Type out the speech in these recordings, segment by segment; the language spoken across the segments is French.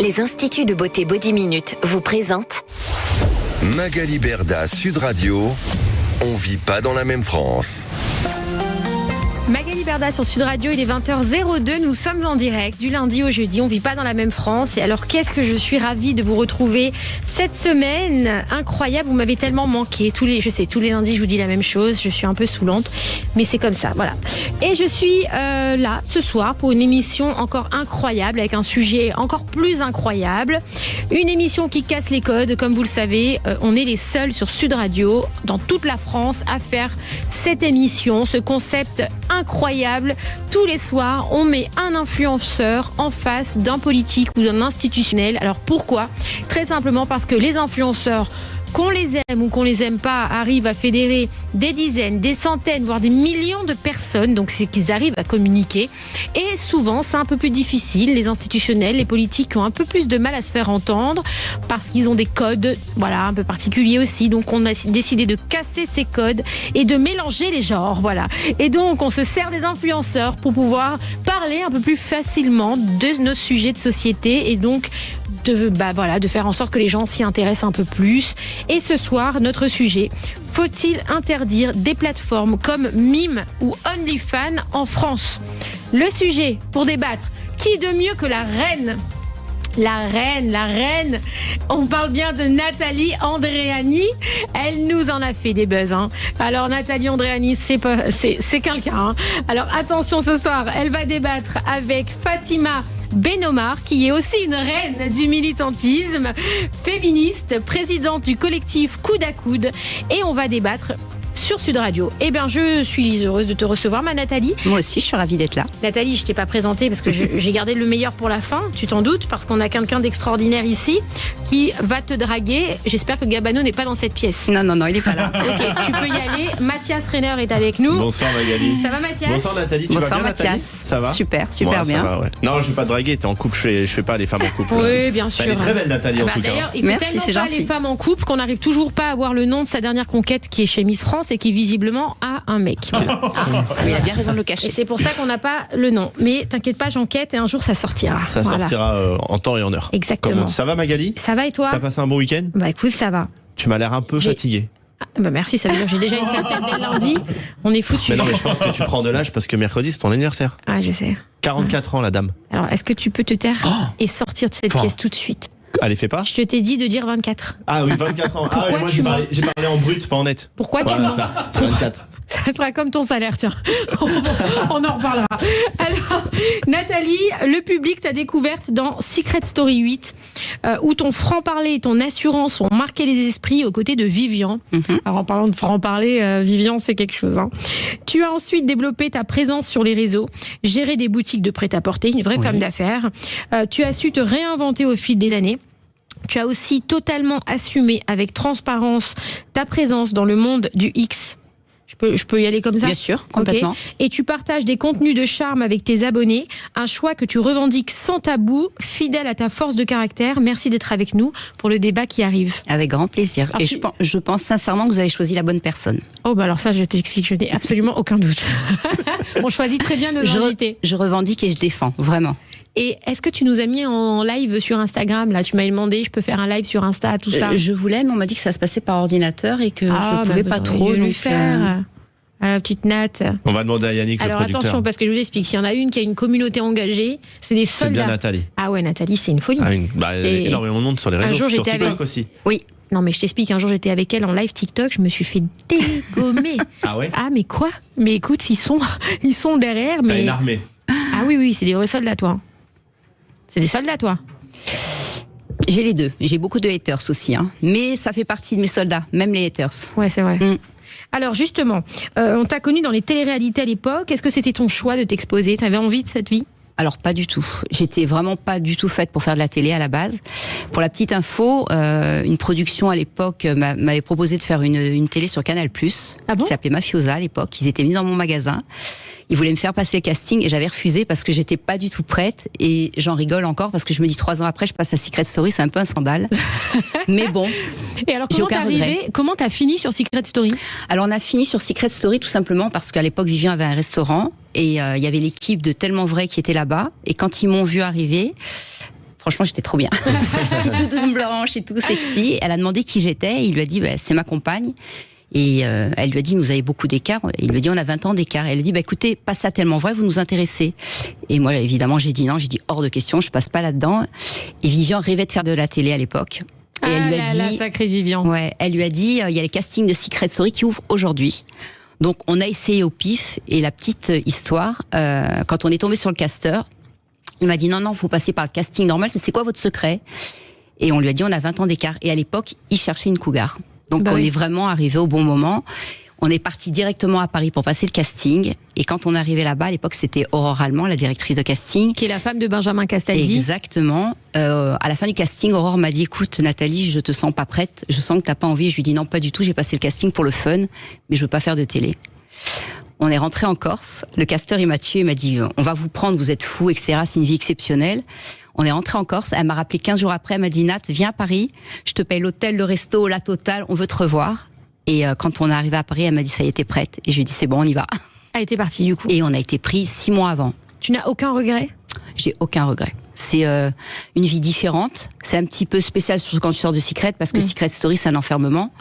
Les instituts de beauté Body Minute vous présentent Magali Berda, Sud Radio. On vit pas dans la même France. Magali Berda sur Sud Radio, il est 20h02, nous sommes en direct du lundi au jeudi, on vit pas dans la même France. Et alors qu'est-ce que je suis ravie de vous retrouver cette semaine, incroyable, vous m'avez tellement manqué, tous les lundis je vous dis la même chose, je suis un peu saoulante, mais c'est comme ça, voilà. Et je suis là ce soir pour une émission encore incroyable, avec un sujet encore plus incroyable, une émission qui casse les codes, comme vous le savez, on est les seuls sur Sud Radio, dans toute la France, à faire cette émission, ce concept incroyable. Tous les soirs, on met un influenceur en face d'un politique ou d'un institutionnel. Alors pourquoi ? Très simplement parce que les influenceurs, qu'on les aime ou qu'on les aime pas, arrivent à fédérer des dizaines, des centaines, voire des millions de personnes. Donc c'est qu'ils arrivent à communiquer. Et souvent, c'est un peu plus difficile. Les institutionnels, les politiques ont un peu plus de mal à se faire entendre parce qu'ils ont des codes, voilà, un peu particuliers aussi. Donc on a décidé de casser ces codes et de mélanger les genres, voilà. Et donc on se sert des influenceurs pour pouvoir parler un peu plus facilement de nos sujets de société et donc de faire en sorte que les gens s'y intéressent un peu plus. Et ce soir, notre sujet, faut-il interdire des plateformes comme Mime ou OnlyFans en France ? Le sujet pour débattre, qui de mieux que la reine ? La reine, on parle bien de Nathalie Andréani, elle nous en a fait des buzz. Alors Nathalie Andréani, c'est quelqu'un. Alors attention, ce soir, elle va débattre avec Fatima Benomar, qui est aussi une reine du militantisme, féministe, présidente du collectif Coude à Coude, et on va débattre sur Sud Radio. Eh bien, je suis heureuse de te recevoir, ma Nathalie. Moi aussi, je suis ravie d'être là. Nathalie, je t'ai pas présentée parce que j'ai gardé le meilleur pour la fin, tu t'en doutes, parce qu'on a quelqu'un d'extraordinaire ici qui va te draguer. J'espère que Gabano n'est pas dans cette pièce. Non, il est pas là. Ok, tu peux y aller. Mathias Reiner est avec nous. Bonsoir Magali. Ça va, Mathias ? Bonsoir Nathalie, tu Bonsoir, vas bien Mathias. Nathalie ? Ça va ? Super Moi, bien. Ça va, ouais. Non, je vais pas te draguer, t'es en couple, je fais pas les femmes en couple. Oui, bien sûr. Elle est très belle Nathalie en tout cas. D'ailleurs, il fait Merci, tellement c'est pas gentil. les femmes en couple qu'on n'arrive toujours pas à avoir le nom de sa dernière conquête qui est chez Miss France et qui visiblement a un mec. Voilà. Mais il a bien raison de le Et cacher. c'est pour ça qu'on n'a pas le nom. Mais t'inquiète pas, j'enquête et un jour ça sortira. Ça Voilà. sortira en temps et en heure. Exactement. Ça va Magali ? Ça va et toi ? T'as passé un bon week-end ? Bah écoute, ça va. Tu m'as l'air un peu fatigué. Bah merci, ça veut dire que j'ai déjà une sale tête dès le lundi. On est foutus. Mais non, mais je pense que tu prends de l'âge parce que mercredi c'est ton anniversaire. Ah, je sais. 44 ans la dame. Alors, est-ce que tu peux te taire et sortir de cette pièce tout de suite ? Allez, fais pas. Je t'ai dit de dire 24. Ah oui, 24 ans. Pourquoi moi tu mens ? j'ai parlé en brut, pas en net. Pourquoi tu Voilà mens ? ça, c'est 24. Ça sera comme ton salaire, tiens. On en reparlera. Alors, Nathalie, le public t'a découverte dans Secret Story 8, où ton franc-parler et ton assurance ont marqué les esprits aux côtés de Vivian. Alors, en parlant de franc-parler, Vivian, c'est quelque chose. Tu as ensuite développé ta présence sur les réseaux, géré des boutiques de prêt-à-porter, une vraie femme d'affaires. Tu as su te réinventer au fil des années. Tu as aussi totalement assumé avec transparence ta présence dans le monde du X. Je peux y aller comme ça ? Bien sûr, complètement. Okay. Et tu partages des contenus de charme avec tes abonnés, un choix que tu revendiques sans tabou, fidèle à ta force de caractère. Merci d'être avec nous pour le débat qui arrive. Avec grand plaisir. Alors, Et je pense sincèrement que vous avez choisi la bonne personne. Oh bah alors ça, je t'explique, je n'ai absolument aucun doute. On choisit très bien nos invités. Je revendique et je défends, vraiment. Et est-ce que tu nous as mis en live sur Instagram ? Là, tu m'avais demandé, je peux faire un live sur Insta, tout ça. Je voulais, mais on m'a dit que ça se passait par ordinateur et que je ne pouvais pas trop le lui faire. À la petite Nat. On va demander à Yannick, Alors le producteur. attention, parce que je vous explique, s'il y en a une qui a une communauté engagée, c'est des soldats. C'est bien Nathalie. Ah ouais, Nathalie, c'est une folie. Il y a énormément de monde sur les réseaux, jour, sur j'étais TikTok avec- aussi. Oui. Non mais je t'explique, un jour j'étais avec elle en live TikTok, je me suis fait dégommer. Ah ouais ? Ah mais quoi ? Mais écoute, ils sont derrière, T'as mais... une armée. Ah oui, c'est des vrais soldats, toi. C'est des soldats, toi. J'ai les deux. J'ai beaucoup de haters aussi. Mais ça fait partie de mes soldats, même les haters. Ouais, c'est vrai. Mm. Alors justement, on t'a connu dans les téléréalités à l'époque. Est-ce que c'était ton choix de t'exposer ? T'avais envie de cette vie ? Alors pas du tout. J'étais vraiment pas du tout faite pour faire de la télé à la base. Pour la petite info, une production à l'époque m'avait proposé de faire une télé sur Canal+, Ah bon ? qui s'appelait Mafiosa à l'époque. Ils étaient venus dans mon magasin. Ils voulaient me faire passer le casting et j'avais refusé parce que j'étais pas du tout prête. Et j'en rigole encore parce que je me dis 3 ans après, je passe à Secret Story, c'est un peu un scandale. Mais bon. Et alors, J'ai aucun regret. comment t'as fini sur Secret Story ? Alors on a fini sur Secret Story tout simplement parce qu'à l'époque Vivien avait un restaurant et il y avait l'équipe de Tellement Vrai qui était là-bas. Et quand ils m'ont vu arriver, Franchement, j'étais trop bien. Petite doudoune blanche et tout, sexy. Elle a demandé qui j'étais. Il lui a dit, c'est ma compagne. Et elle lui a dit, vous avez beaucoup d'écart. Il lui a dit, on a 20 ans d'écart. Et elle lui a dit, écoutez, pas ça tellement vrai, vous nous intéressez. Et moi, évidemment, j'ai dit non. J'ai dit, hors de question, je passe pas là-dedans. Et Vivian rêvait de faire de la télé à l'époque. Et elle lui a dit, la sacrée Vivian. Ouais, elle lui a dit, il y a les castings de Secret Story qui ouvrent aujourd'hui. Donc, on a essayé au pif. Et la petite histoire, quand on est tombé sur le casteur, il m'a dit, non, faut passer par le casting normal. C'est quoi votre secret? Et on lui a dit, on a 20 ans d'écart. Et à l'époque, il cherchait une cougar. Donc on est vraiment arrivé au bon moment. On est parti directement à Paris pour passer le casting. Et quand on est arrivé là-bas, à l'époque, c'était Aurore Allemand, la directrice de casting. Qui est la femme de Benjamin Castaldi. Exactement. À la fin du casting, Aurore m'a dit, écoute Nathalie, je te sens pas prête. Je sens que t'as pas envie. Je lui dis non, pas du tout. J'ai passé le casting pour le fun, mais je veux pas faire de télé. On est rentré en Corse. Le casteur, il m'a tué. Il m'a dit, on va vous prendre, vous êtes fous, etc. C'est une vie exceptionnelle. On est rentré en Corse. Elle m'a rappelé 15 jours après. Elle m'a dit, Nat, viens à Paris. Je te paye l'hôtel, le resto, la totale. On veut te revoir. Et quand on est arrivé à Paris, elle m'a dit, ça y est, t'es prête. Et je lui ai dit, c'est bon, on y va. Elle était partie du coup. Et on a été pris 6 mois avant. Tu n'as aucun regret? J'ai aucun regret. C'est une vie différente. C'est un petit peu spécial, surtout quand tu sors de Secret, parce que Secret Story, c'est un enfermement.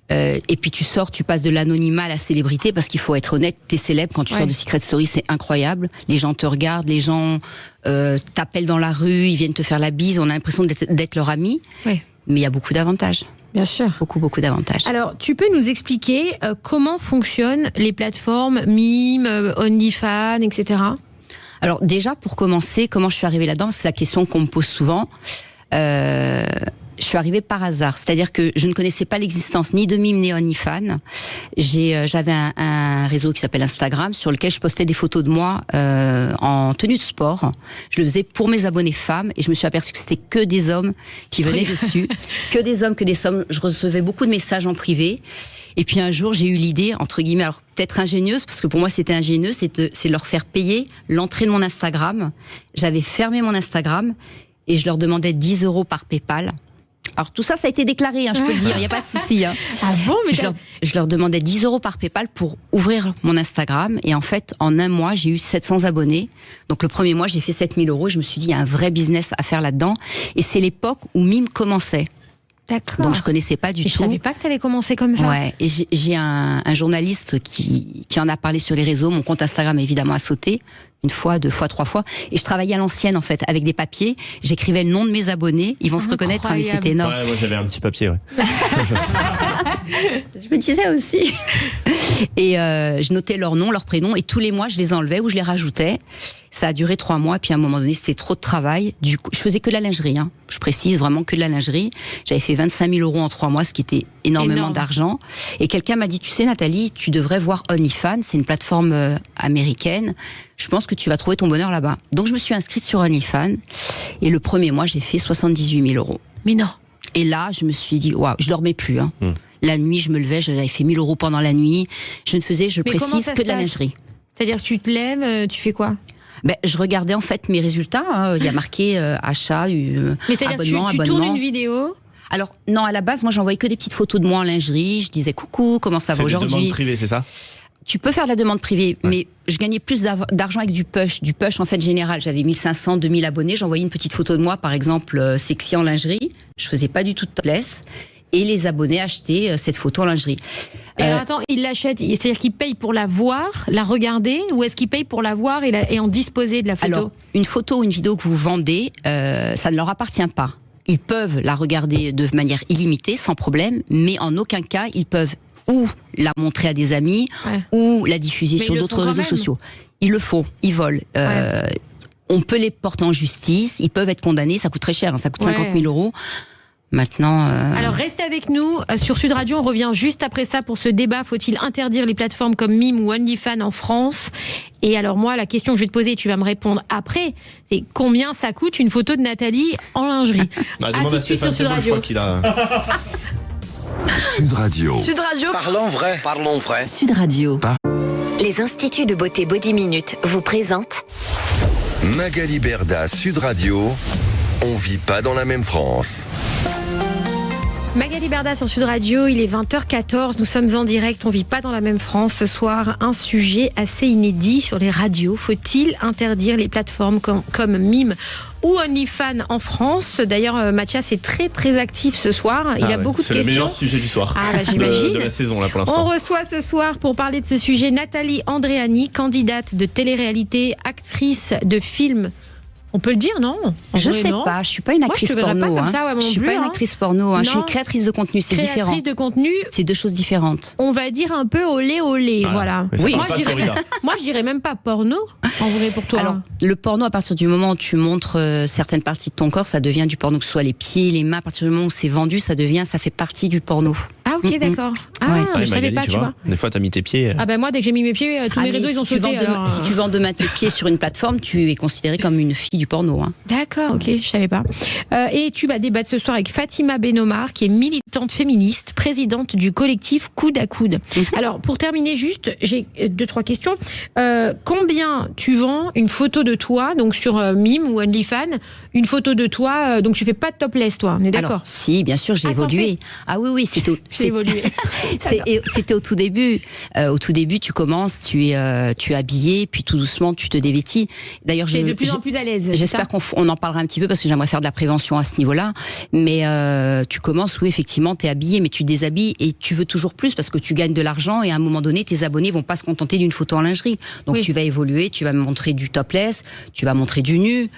Et puis tu sors, tu passes de l'anonymat à la célébrité, parce qu'il faut être honnête, t'es célèbre quand tu sors de Secret Story, c'est incroyable. Les gens te regardent, les gens t'appellent dans la rue, ils viennent te faire la bise, on a l'impression d'être leur ami. Oui. Mais il y a beaucoup d'avantages. Bien sûr. Beaucoup d'avantages. Alors, tu peux nous expliquer comment fonctionnent les plateformes Mime, OnlyFans, etc. Alors déjà, pour commencer, comment je suis arrivée là-dedans, c'est la question qu'on me pose souvent. Je suis arrivée par hasard, c'est-à-dire que je ne connaissais pas l'existence ni de Mime ni OnlyFans. J'avais un réseau qui s'appelle Instagram, sur lequel je postais des photos de moi en tenue de sport. Je le faisais pour mes abonnés femmes, et je me suis aperçue que c'était que des hommes qui venaient dessus, que des hommes. Je recevais beaucoup de messages en privé. Et puis un jour, j'ai eu l'idée, entre guillemets, alors peut-être ingénieuse, parce que pour moi c'était ingénieux, c'est de leur faire payer l'entrée de mon Instagram. J'avais fermé mon Instagram et je leur demandais 10 € par PayPal. Alors tout ça, ça a été déclaré, je peux le dire, il n'y a pas de souci. Ah bon, mais je leur demandais 10 € par PayPal pour ouvrir mon Instagram. Et en fait, en un mois, j'ai eu 700 abonnés. Donc le premier mois, j'ai fait 7000 €. Je me suis dit, il y a un vrai business à faire là-dedans. Et c'est l'époque où Mime commençait. D'accord. Donc je connaissais pas du tout. Je savais pas que tu avais commencé comme ça. Ouais. Et j'ai un journaliste qui en a parlé sur les réseaux. Mon compte Instagram évidemment a sauté 1 fois, 2 fois, 3 fois. Et je travaillais à l'ancienne en fait avec des papiers. J'écrivais le nom de mes abonnés. Ils vont se reconnaître, mais c'était énorme. Ouais, moi j'avais un petit papier. Ouais. Je me disais aussi. Et je notais leur nom, leur prénom, et tous les mois je les enlevais ou je les rajoutais. Ça a duré 3 mois, puis à un moment donné c'était trop de travail. Du coup, je faisais que de la lingerie, je précise vraiment que de la lingerie. J'avais fait 25 000 € en 3 mois, ce qui était énormément d'argent. Et quelqu'un m'a dit, tu sais Nathalie, tu devrais voir OnlyFans, c'est une plateforme américaine. Je pense que tu vas trouver ton bonheur là-bas. Donc je me suis inscrite sur OnlyFans, et le premier mois j'ai fait 78 000 €. Mais non. Et là, je me suis dit, waouh, je dormais plus. La nuit, je me levais, j'avais fait 1000 € pendant la nuit. Je ne faisais, je précise, que de la lingerie. C'est-à-dire que tu te lèves, tu fais quoi? Je regardais en fait mes résultats. Il y a marqué achat, abonnement, abonnement. Tu tournes une vidéo? Alors non, à la base, moi j'envoyais que des petites photos de moi en lingerie. Je disais coucou, comment ça va aujourd'hui? C'est une demande privée, c'est ça? Tu peux faire de la demande privée, mais je gagnais plus d'argent avec du push. Du push, en fait, général. J'avais 1500, 2000 abonnés. J'envoyais une petite photo de moi, par exemple, sexy en lingerie. Je faisais pas du tout de topless. Et les abonnés achetaient cette photo en lingerie. Et alors, attends, ils l'achètent, c'est-à-dire qu'ils payent pour la voir, la regarder, ou est-ce qu'ils payent pour la voir et en disposer de la photo? Alors, une photo ou une vidéo que vous vendez, ça ne leur appartient pas. Ils peuvent la regarder de manière illimitée, sans problème, mais en aucun cas, ils peuvent ou la montrer à des amis, ou la diffuser sur d'autres réseaux sociaux. Ils le font, ils volent. On peut les porter en justice, ils peuvent être condamnés, ça coûte très cher, ça coûte 50 000 €. Maintenant. Alors restez avec nous sur Sud Radio, on revient juste après ça pour ce débat. Faut-il interdire les plateformes comme Mime ou OnlyFans en France? Et alors moi, la question que je vais te poser, tu vas me répondre après, c'est combien ça coûte une photo de Nathalie en lingerie? À tout de suite sur Sud Radio. Sud Radio. Sud Radio. Parlons vrai. Parlons vrai. Sud Radio. Les instituts de beauté Body Minute vous présentent Magali Berda, Sud Radio. On vit pas dans la même France. Magali Berda sur Sud Radio, il est 20h14, nous sommes en direct, on vit pas dans la même France. Ce soir, un sujet assez inédit sur les radios. Faut-il interdire les plateformes comme Mime ou OnlyFans en France? D'ailleurs, Mathias est très très actif ce soir, il a beaucoup de questions. C'est le meilleur sujet du soir, j'imagine. de la saison là pour l'instant. On reçoit ce soir pour parler de ce sujet Nathalie Andréani, candidate de télé-réalité, actrice de film. On peut le dire, non? Je sais pas, je suis pas une actrice porno. Je suis pas une actrice porno, je suis une créatrice de contenu, c'est différent. Créatrice de contenu, c'est deux choses différentes. On va dire un peu olé olé, voilà. Oui. Moi je dirais même pas porno, en vrai pour toi. Alors, le porno, à partir du moment où tu montres certaines parties de ton corps, ça devient du porno, que ce soit les pieds, les mains, à partir du moment où c'est vendu, ça fait partie du porno. Ah ok, d'accord. Je savais pas, tu vois. Des fois, t'as mis tes pieds. Ah ben moi, dès que j'ai mis mes pieds, tous mes réseaux, ils ont sauté. Si tu vends demain tes pieds sur une plateforme, tu es considérée comme une fille du porno. D'accord, ok, je savais pas. Et tu vas débattre ce soir avec Fatima Benomar, qui est militante féministe, présidente du collectif Coude à Coude. Alors, pour terminer juste, j'ai 2-3 questions. Combien tu vends une photo de toi, donc sur Mime ou OnlyFans, une photo de toi, donc tu fais pas de topless, toi, on est d'accord? Alors, si, bien sûr, j'ai évolué. Ah oui, j'ai évolué. C'était au tout début. Au tout début, tu commences, tu es habillé, puis tout doucement, tu te dévêtis. D'ailleurs, de plus en plus à l'aise. J'espère qu'on en parlera un petit peu parce que j'aimerais faire de la prévention à ce niveau-là. Mais tu commences, oui, effectivement, tu es habillé, mais tu te déshabilles et tu veux toujours plus parce que tu gagnes de l'argent et à un moment donné, tes abonnés vont pas se contenter d'une photo en lingerie. Donc tu vas évoluer, tu vas montrer du topless, tu vas montrer du nu.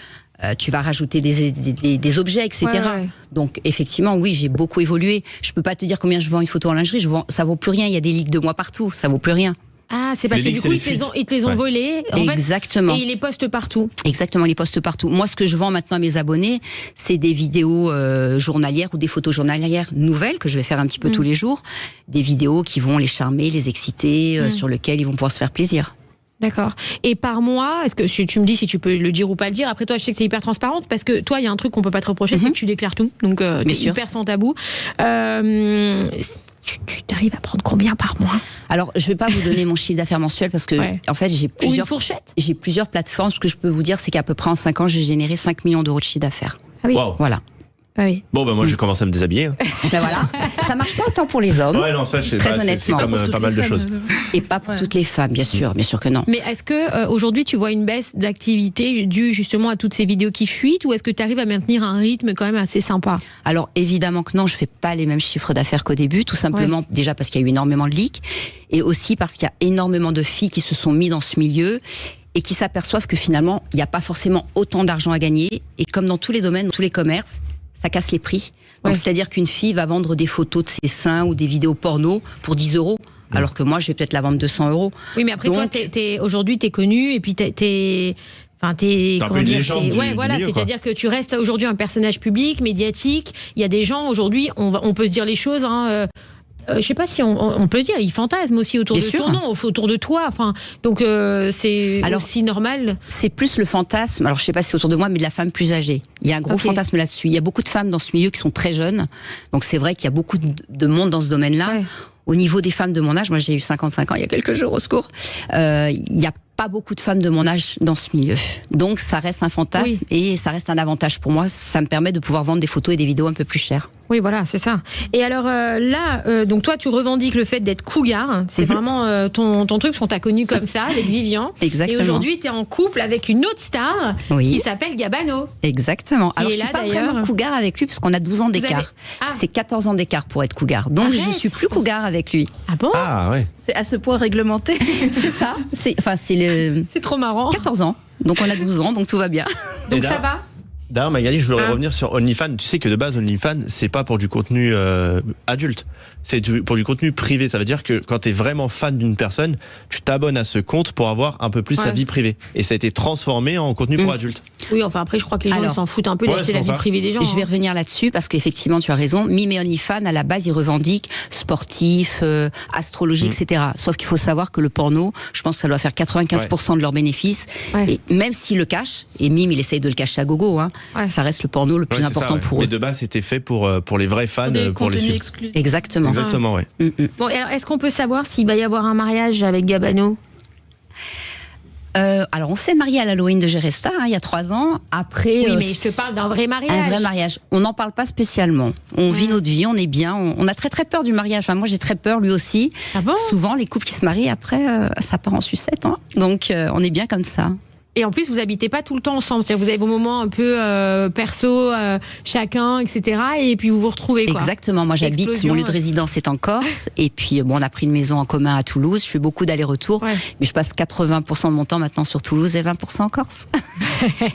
Tu vas rajouter des objets, etc. Ouais. Donc effectivement, oui, j'ai beaucoup évolué. Je peux pas te dire combien je vends une photo en lingerie. Ça vaut plus rien. Il y a des leaks de moi partout. Ça vaut plus rien. Ah, c'est parce que du coup, ils te les ont volés. Exactement. Et ils les postent partout. Exactement, ils les postent partout. Moi, ce que je vends maintenant à mes abonnés, c'est des vidéos journalières ou des photos journalières nouvelles que je vais faire un petit peu tous les jours. Des vidéos qui vont les charmer, les exciter, sur lesquelles ils vont pouvoir se faire plaisir. D'accord. Et par mois, est-ce que tu me dis si tu peux le dire ou pas le dire? Après toi, je sais que c'est hyper transparente parce que toi, il y a un truc qu'on peut pas te reprocher, c'est que tu déclares tout. Donc, t'es hyper sans tabou. Tu t'arrives à prendre combien par mois? Alors, je vais pas vous donner mon chiffre d'affaires mensuel parce que, en fait, j'ai plusieurs plateformes. Ce que je peux vous dire, c'est qu'à peu près en 5 ans, j'ai généré 5 millions d'euros de chiffre d'affaires. Ah oui. Wow. Voilà. Oui. Bon, moi, je commence à me déshabiller. Ben voilà. Ça marche pas autant pour les hommes. Ouais, non, ça, très honnêtement. C'est comme pas mal de choses. Et pas pour toutes les femmes, bien sûr que non. Mais est-ce que aujourd'hui, tu vois une baisse d'activité due justement à toutes ces vidéos qui fuitent, ou est-ce que tu arrives à maintenir un rythme quand même assez sympa? Alors, évidemment que non, je fais pas les mêmes chiffres d'affaires qu'au début, tout simplement déjà parce qu'il y a eu énormément de leaks, et aussi parce qu'il y a énormément de filles qui se sont mises dans ce milieu et qui s'aperçoivent que finalement, il n'y a pas forcément autant d'argent à gagner, et comme dans tous les domaines, dans tous les commerces, ça casse les prix. Donc, c'est-à-dire qu'une fille va vendre des photos de ses seins ou des vidéos porno pour 10 €, alors que moi, je vais peut-être la vendre 200 €. Oui, mais après, toi, aujourd'hui, t'es connue, et puis t'es un peu une légende du milieu, c'est-à-dire que tu restes aujourd'hui un personnage public, médiatique. Il y a des gens, aujourd'hui, on peut se dire les choses, je sais pas si on peut dire, ils fantasment aussi autour de ton nom, autour de toi. Enfin, donc c'est aussi normal. C'est plus le fantasme. Alors je sais pas si c'est autour de moi, mais de la femme plus âgée. Il y a un gros fantasme là-dessus. Il y a beaucoup de femmes dans ce milieu qui sont très jeunes. Donc c'est vrai qu'il y a beaucoup de monde dans ce domaine-là. Ouais. Au niveau des femmes de mon âge, moi j'ai eu 55 ans il y a quelques jours, au secours. Il y a pas beaucoup de femmes de mon âge dans ce milieu. Donc ça reste un fantasme et ça reste un avantage pour moi. Ça me permet de pouvoir vendre des photos et des vidéos un peu plus chères. Oui, voilà, c'est ça. Et alors là, donc toi, tu revendiques le fait d'être cougar. C'est vraiment ton truc, parce qu'on t'a connu comme ça, avec Vivian. Exactement. Et aujourd'hui, tu es en couple avec une autre star qui s'appelle Gabano. Exactement. Alors, je suis pas vraiment cougar avec lui, parce qu'on a 12 ans d'écart. C'est 14 ans d'écart pour être cougar. Donc, je suis plus cougar avec lui. Ah bon? Ah ouais. C'est à ce point réglementé. C'est ça. C'est trop marrant. 14 ans. Donc, on a 12 ans, donc tout va bien. Donc, ça va? D'ailleurs, Magali, je voudrais revenir sur OnlyFans. Tu sais que de base, OnlyFans, c'est pas pour du contenu adulte. C'est pour du contenu privé. Ça veut dire que quand tu es vraiment fan d'une personne, tu t'abonnes à ce compte pour avoir un peu plus sa vie privée. Et ça a été transformé en contenu pour adultes. Oui, enfin après, je crois que les gens s'en foutent un peu d'acheter la vie privée des gens. Je vais revenir là-dessus parce qu'effectivement, tu as raison. Mime et OnlyFans, à la base, ils revendiquent sportif, astrologie, etc. Sauf qu'il faut savoir que le porno, je pense que ça doit faire 95% de leurs bénéfices. Et même s'ils le cachent, et Mime, il essaye de le cacher à gogo, ça reste le porno le plus important pour eux. Mais de base, c'était fait pour les vrais fans, pour les suivre. Exactement. Exactement, ouais. Bon, alors, est-ce qu'on peut savoir s'il va y avoir un mariage avec Gabano? Alors, on s'est marié à l'Halloween de Géresta, il y a 3 ans. Après, Oui, mais je te parle d'un vrai mariage. un vrai mariage. On n'en parle pas spécialement. On vit notre vie, on est bien. On a très très peur du mariage. Enfin, moi, j'ai très peur, lui aussi. Ah bon ? Souvent, les couples qui se marient, après, ça part en sucette. Hein. Donc, on est bien comme ça. Et en plus, vous habitez pas tout le temps ensemble. C'est-à-dire, vous avez vos moments un peu perso, chacun, etc. Et puis vous vous retrouvez, quoi. Exactement. Moi, j'habite, Explosion. mon lieu de résidence est en Corse. Et puis, on a pris une maison en commun à Toulouse. Je fais beaucoup d'allers-retours. Ouais. Mais je passe 80% de mon temps maintenant sur Toulouse et 20% en Corse.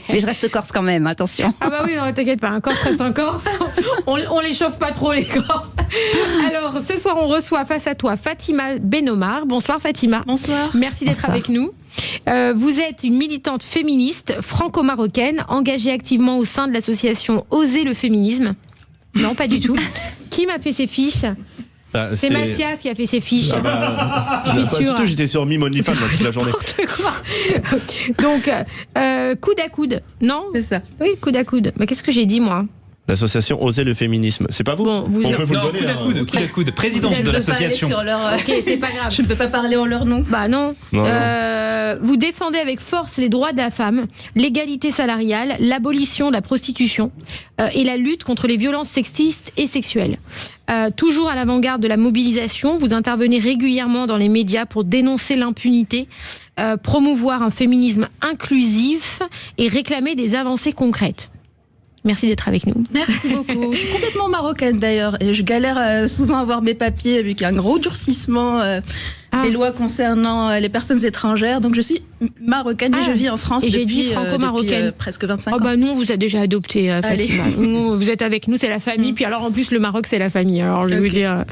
Mais je reste Corse quand même, attention. Ah bah oui, non, t'inquiète pas, un Corse reste un Corse. On les chauffe pas trop, les Corses. Alors, ce soir, on reçoit face à toi Fatima Benomar. Bonsoir, Fatima. Bonsoir. Merci d'être Bonsoir. avec nous. Vous êtes une militante féministe franco-marocaine engagée activement au sein de l'association Oser le féminisme. Non, pas du tout. Qui m'a fait ces fiches ? C'est Mathias qui a fait ses fiches. Je suis Pas sûre. du tout, j'étais sur Mime OnlyFans toute la journée. N'importe quoi. Donc, coude à coude. Non ? C'est ça. Oui, coude à coude. Mais qu'est-ce que j'ai dit, moi ? L'association Oser le féminisme. C'est pas vous? Bon, vous- On peut vous le Non, donner. coude à coude, coude à coude, présidente de l'association. Ok, c'est pas grave. Je ne peux pas parler en leur nom. Bah non. Non. Vous défendez avec force les droits de la femme, l'égalité salariale, l'abolition de la prostitution et la lutte contre les violences sexistes et sexuelles. Toujours à l'avant-garde de la mobilisation, vous intervenez régulièrement dans les médias pour dénoncer l'impunité, promouvoir un féminisme inclusif et réclamer des avancées concrètes. Merci d'être avec nous. Merci beaucoup. Je suis complètement marocaine d'ailleurs et je galère souvent à avoir mes papiers vu qu'il y a un gros durcissement des lois concernant les personnes étrangères. Donc je suis marocaine mais je vis en France et j'ai depuis, dit franco-marocaine. depuis presque 25 Oh ans. bah nous, on vous a déjà adopté, Fatima. Nous, vous êtes avec nous, c'est la famille. Puis alors en plus, le Maroc, c'est la famille. Alors je vais vous dire.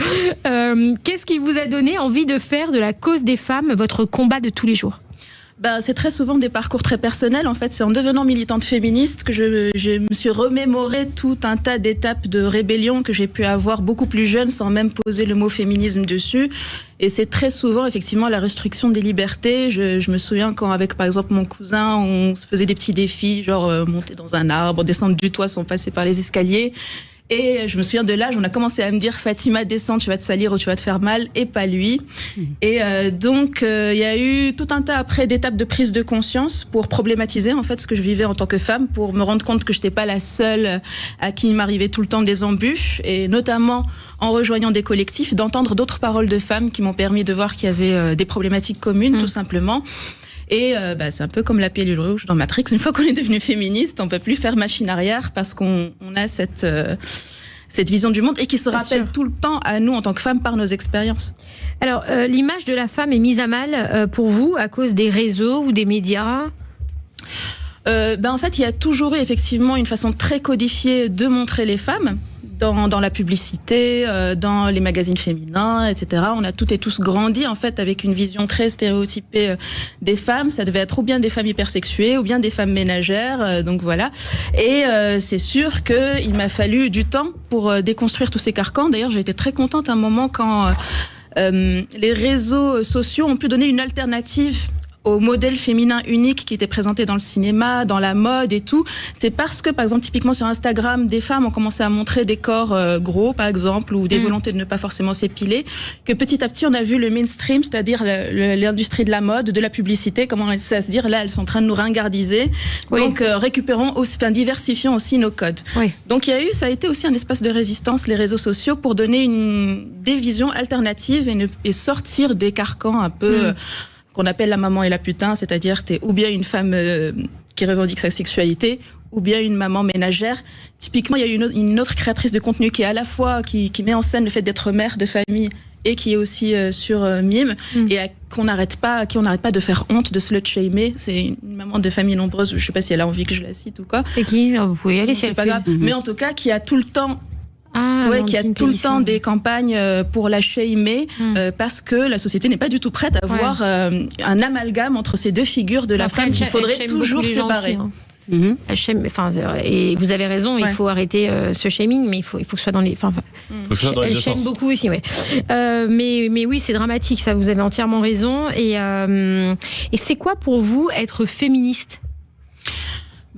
Qu'est-ce qui vous a donné envie de faire de la cause des femmes votre combat de tous les jours ? Ben, c'est très souvent des parcours très personnels. En fait, c'est en devenant militante féministe que je me suis remémoré tout un tas d'étapes de rébellion que j'ai pu avoir beaucoup plus jeune sans même poser le mot féminisme dessus. Et c'est très souvent, effectivement, la restriction des libertés. Je me souviens quand, avec, par exemple, mon cousin, on se faisait des petits défis, genre monter dans un arbre, descendre du toit sans passer par les escaliers. Et je me souviens de l'âge, on a commencé à me dire Fatima, descends, tu vas te salir ou tu vas te faire mal, et pas lui. Et donc, il y a eu tout un tas après d'étapes de prise de conscience pour problématiser en fait ce que je vivais en tant que femme, pour me rendre compte que je n'étais pas la seule à qui il m'arrivait tout le temps des embûches, et notamment en rejoignant des collectifs, d'entendre d'autres paroles de femmes qui m'ont permis de voir qu'il y avait des problématiques communes, tout simplement. Et c'est un peu comme la pilule rouge dans Matrix. Une fois qu'on est devenu féministe, on peut plus faire machine arrière parce qu'on a cette vision du monde et qui se rappelle tout le temps à nous en tant que femmes par nos expériences. Alors, l'image de la femme est mise à mal pour vous à cause des réseaux ou des médias ? En fait, il y a toujours eu effectivement une façon très codifiée de montrer les femmes. Dans la publicité, dans les magazines féminins, etc. On a toutes et tous grandi en fait avec une vision très stéréotypée des femmes. Ça devait être ou bien des femmes hypersexuées ou bien des femmes ménagères. Donc voilà. Et c'est sûr qu'il m'a fallu du temps pour déconstruire tous ces carcans. D'ailleurs, j'ai été très contente à un moment quand les réseaux sociaux ont pu donner une alternative au modèle féminin unique qui était présenté dans le cinéma, dans la mode et tout. C'est parce que, par exemple, typiquement sur Instagram, des femmes ont commencé à montrer des corps gros, par exemple, ou des volontés de ne pas forcément s'épiler, que petit à petit, on a vu le mainstream, c'est-à-dire l'industrie de la mode, de la publicité, comment on essaie à se dire, là, elles sont en train de nous ringardiser. Oui. Donc, diversifions aussi nos codes. Oui. Donc, ça a été aussi un espace de résistance, les réseaux sociaux, pour donner des visions alternatives et sortir des carcans un peu... qu'on appelle la maman et la putain, c'est-à-dire t'es ou bien une femme qui revendique sa sexualité, ou bien une maman ménagère. Typiquement, il y a une autre créatrice de contenu qui est à la fois, qui met en scène le fait d'être mère de famille et qui est aussi sur Mime, et qu'on n'arrête pas de faire honte, de slut-shamer. C'est une maman de famille nombreuse, je sais pas si elle a envie que je la cite ou quoi. C'est qui ? Vous pouvez y aller si C'est elle pas fait. grave. Mais en tout cas, qui a tout le temps qui a Amandine tout le Pélisson. temps des campagnes pour la shamer parce que la société n'est pas du tout prête à voir un amalgame entre ces deux figures de la Après, femme qu'il elle faudrait shame toujours beaucoup les gens séparer. aussi, hein. Elle shame, et vous avez raison, il faut arrêter ce shaming, mais il faut que ce soit dans les. Faut que ce soit dans les Elle deux shame sens. beaucoup aussi, ouais. Mais oui, c'est dramatique, ça. Vous avez entièrement raison. Et c'est quoi pour vous être féministe ?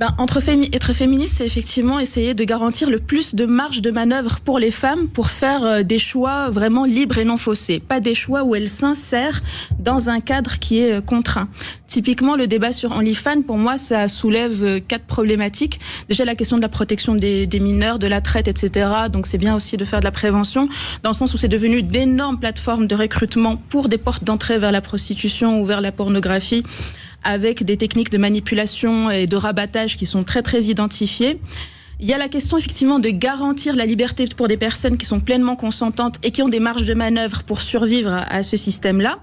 Être féministe, c'est effectivement essayer de garantir le plus de marge de manœuvre pour les femmes pour faire des choix vraiment libres et non faussés. Pas des choix où elles s'insèrent dans un cadre qui est contraint. Typiquement, le débat sur OnlyFans, pour moi, ça soulève 4 problématiques. Déjà, la question de la protection des mineurs, de la traite, etc. Donc, c'est bien aussi de faire de la prévention, dans le sens où c'est devenu d'énormes plateformes de recrutement pour des portes d'entrée vers la prostitution ou vers la pornographie, avec des techniques de manipulation et de rabattage qui sont très très identifiées. Il y a la question effectivement de garantir la liberté pour des personnes qui sont pleinement consentantes et qui ont des marges de manœuvre pour survivre à ce système-là.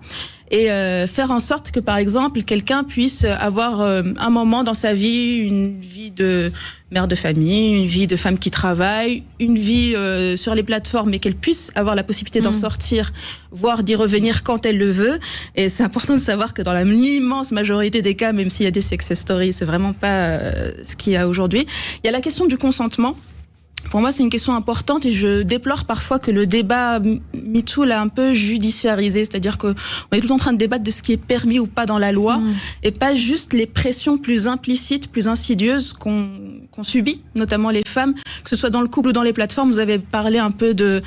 Et faire en sorte que, par exemple, quelqu'un puisse avoir un moment dans sa vie, une vie de mère de famille, une vie de femme qui travaille, une vie sur les plateformes, et qu'elle puisse avoir la possibilité d'en sortir, voire d'y revenir quand elle le veut. Et c'est important de savoir que dans l'immense majorité des cas, même s'il y a des success stories, c'est vraiment pas ce qu'il y a aujourd'hui. Il y a la question du consentement. Pour moi, c'est une question importante et je déplore parfois que le débat MeToo l'a un peu judiciarisé. C'est-à-dire qu'on est tout le temps en train de débattre de ce qui est permis ou pas dans la loi et pas juste les pressions plus implicites, plus insidieuses qu'on subit, notamment les femmes, que ce soit dans le couple ou dans les plateformes. Vous avez parlé un peu de...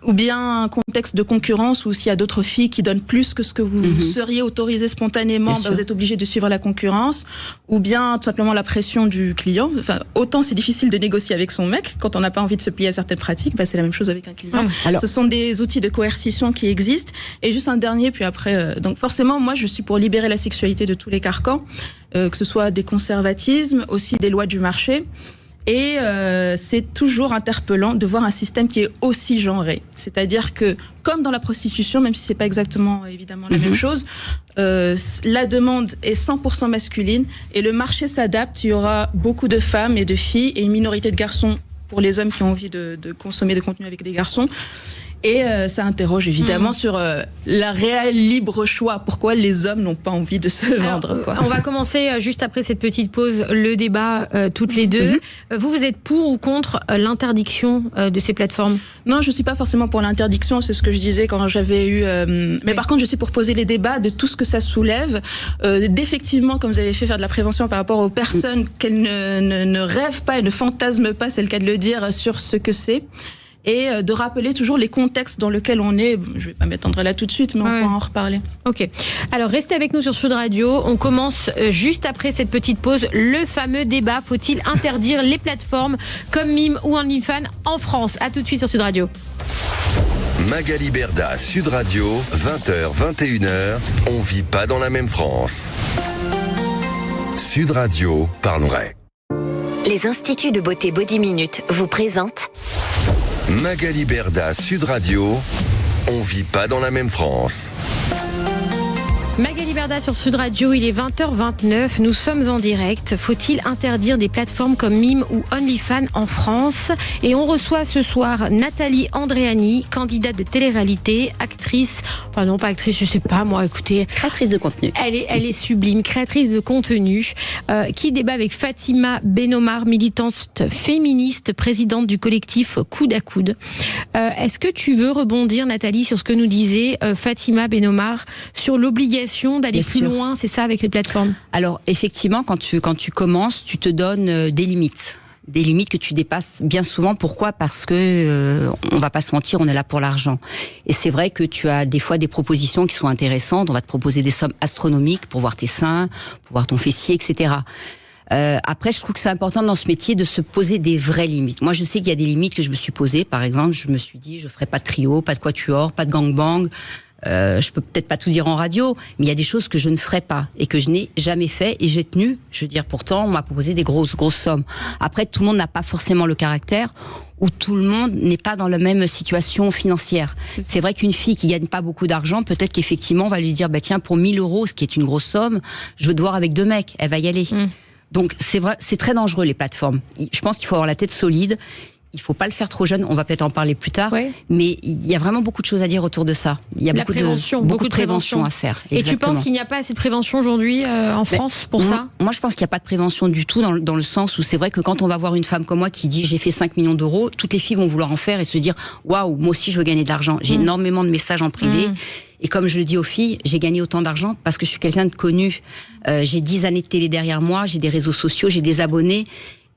ou bien un contexte de concurrence où s'il y a d'autres filles qui donnent plus que ce que vous seriez autorisé spontanément, vous êtes obligé de suivre la concurrence, ou bien tout simplement la pression du client. Enfin, autant c'est difficile de négocier avec son mec quand on n'a pas envie de se plier à certaines pratiques, c'est la même chose avec un client. Alors, ce sont des outils de coercition qui existent. Et juste un dernier, puis après, donc forcément, moi je suis pour libérer la sexualité de tous les carcans, que ce soit des conservatismes, aussi des lois du marché. Et c'est toujours interpellant de voir un système qui est aussi genré. C'est-à-dire que, comme dans la prostitution, même si c'est pas exactement évidemment la même chose, la demande est 100% masculine et le marché s'adapte. Il y aura beaucoup de femmes et de filles et une minorité de garçons pour les hommes qui ont envie de consommer des contenus avec des garçons. Et ça interroge évidemment sur la réelle libre choix. Pourquoi les hommes n'ont pas envie de se vendre, quoi. On va commencer juste après cette petite pause le débat toutes les deux. Vous êtes pour ou contre l'interdiction de ces plateformes ? Non, je suis pas forcément pour l'interdiction. C'est ce que je disais quand j'avais eu. Mais par contre, je suis pour poser les débats de tout ce que ça soulève. D'effectivement, comme vous avez fait, faire de la prévention par rapport aux personnes qu'elles ne rêvent pas et ne fantasment pas, c'est le cas de le dire, sur ce que c'est. Et de rappeler toujours les contextes dans lesquels on est. Je ne vais pas m'étendre là tout de suite, mais on pourra en reparler. Ok. Alors, restez avec nous sur Sud Radio. On commence juste après cette petite pause. Le fameux débat, faut-il interdire les plateformes comme Mime ou OnlyFans en France ? À tout de suite sur Sud Radio. Magali Berda, Sud Radio, 20h, 21h. On vit pas dans la même France. Sud Radio, parlons vrai. Les instituts de beauté Body Minute vous présentent Magali Berda, Sud Radio, on vit pas dans la même France. Magali Berda sur Sud Radio, il est 20h29, nous sommes en direct. Faut-il interdire des plateformes comme Mime ou OnlyFans en France ? Et on reçoit ce soir Nathalie Andréani, candidate de télé-réalité, actrice, enfin non pas actrice, je sais pas moi, écoutez. Créatrice de contenu. Elle est sublime, créatrice de contenu, qui débat avec Fatima Benomar, militante féministe, présidente du collectif Coude à Coude. Est-ce que tu veux rebondir, Nathalie, sur ce que nous disait Fatima Benomar, sur l'obligation d'aller plus loin, c'est ça, avec les plateformes ? Alors, effectivement, quand tu commences, tu te donnes des limites que tu dépasses bien souvent. Pourquoi ? Parce que, on va pas se mentir, on est là pour l'argent. Et c'est vrai que tu as des fois des propositions qui sont intéressantes. On va te proposer des sommes astronomiques pour voir tes seins, pour voir ton fessier, etc. Après, je trouve que c'est important dans ce métier de se poser des vraies limites. Moi, je sais qu'il y a des limites que je me suis posées. Par exemple, je me suis dit, je ferai pas de trio, pas de quatuor, pas de gangbang. Je peux peut-être pas tout dire en radio, mais il y a des choses que je ne ferai pas et que je n'ai jamais fait et j'ai tenu. Je veux dire, pourtant, on m'a proposé des grosses sommes. Après, tout le monde n'a pas forcément le caractère ou tout le monde n'est pas dans la même situation financière. C'est vrai qu'une fille qui gagne pas beaucoup d'argent, peut-être qu'effectivement, on va lui dire, bah tiens, pour 1 000 €, ce qui est une grosse somme, je veux te voir avec 2 mecs. Elle va y aller. Donc, c'est vrai, c'est très dangereux, les plateformes. Je pense qu'il faut avoir la tête solide. il faut pas le faire trop jeune. On va peut-être en parler plus tard. Ouais. Mais il y a vraiment beaucoup de choses à dire autour de ça. Il y a beaucoup de prévention à faire. Et Exactement. tu penses qu'il n'y a pas assez de prévention aujourd'hui en France pour ça? Moi, je pense qu'il n'y a pas de prévention du tout dans le sens où c'est vrai que quand on va voir une femme comme moi qui dit j'ai fait 5 millions d'euros, toutes les filles vont vouloir en faire et se dire waouh, moi aussi je veux gagner de l'argent. J'ai énormément de messages en privé. Et comme je le dis aux filles, j'ai gagné autant d'argent parce que je suis quelqu'un de connu. J'ai 10 années de télé derrière moi, j'ai des réseaux sociaux, j'ai des abonnés.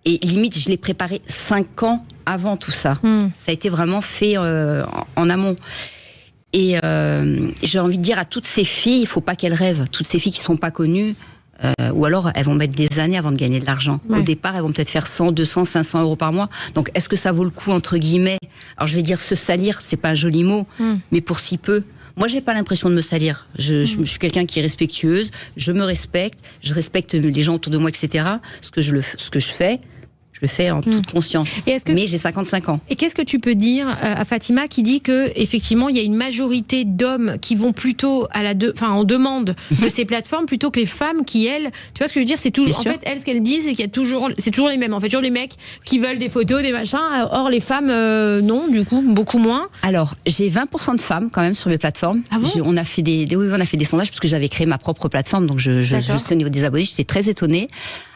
Et limite, je l'ai préparé 5 ans avant tout ça. Ça a été vraiment fait en amont. Et j'ai envie de dire à toutes ces filles, il ne faut pas qu'elles rêvent. Toutes ces filles qui ne sont pas connues, ou alors elles vont mettre des années avant de gagner de l'argent. Ouais. Au départ, elles vont peut-être faire 100, 200, 500 euros par mois. Donc, est-ce que ça vaut le coup, entre guillemets? Alors, je vais dire se salir, c'est pas un joli mot, mais pour si peu. Moi, j'ai pas l'impression de me salir. Je suis quelqu'un qui est respectueuse, je me respecte, je respecte les gens autour de moi, etc. Ce que je fais, je le fais en toute conscience. Mais j'ai 55 ans. Et qu'est-ce que tu peux dire à Fatima qui dit que effectivement il y a une majorité d'hommes qui vont plutôt en demande de ces plateformes plutôt que les femmes qui, elles, tu vois ce que je veux dire, c'est toujours en fait elles ce qu'elles disent, c'est qu'il y a c'est toujours les mêmes. En fait, toujours les mecs qui veulent des photos, des machins. Or les femmes non, du coup beaucoup moins. Alors j'ai 20% de femmes quand même sur mes plateformes. Ah bon? On a fait des sondages parce que j'avais créé ma propre plateforme, donc je sais au niveau des abonnés, j'étais très étonnée.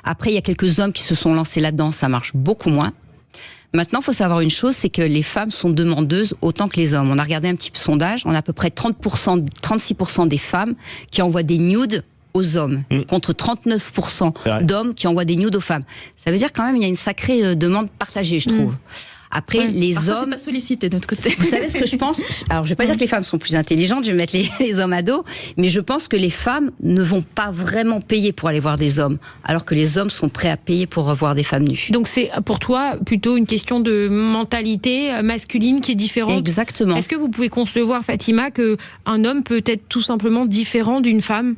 Après, il y a quelques hommes qui se sont lancés là-dedans, ça marche beaucoup moins. Maintenant, il faut savoir une chose, c'est que les femmes sont demandeuses autant que les hommes. On a regardé un petit peu sondage, on a à peu près 36% des femmes qui envoient des nudes aux hommes, contre 39% d'hommes qui envoient des nudes aux femmes. Ça veut dire quand même il y a une sacrée demande partagée, je trouve. Après, les hommes... c'est pas sollicité de notre côté. Vous savez ce que je pense? Alors, je vais pas dire que les femmes sont plus intelligentes, je vais mettre les hommes à dos, mais je pense que les femmes ne vont pas vraiment payer pour aller voir des hommes, alors que les hommes sont prêts à payer pour voir des femmes nues. Donc, c'est pour toi plutôt une question de mentalité masculine qui est différente? Exactement. Est-ce que vous pouvez concevoir, Fatima, qu'un homme peut être tout simplement différent d'une femme?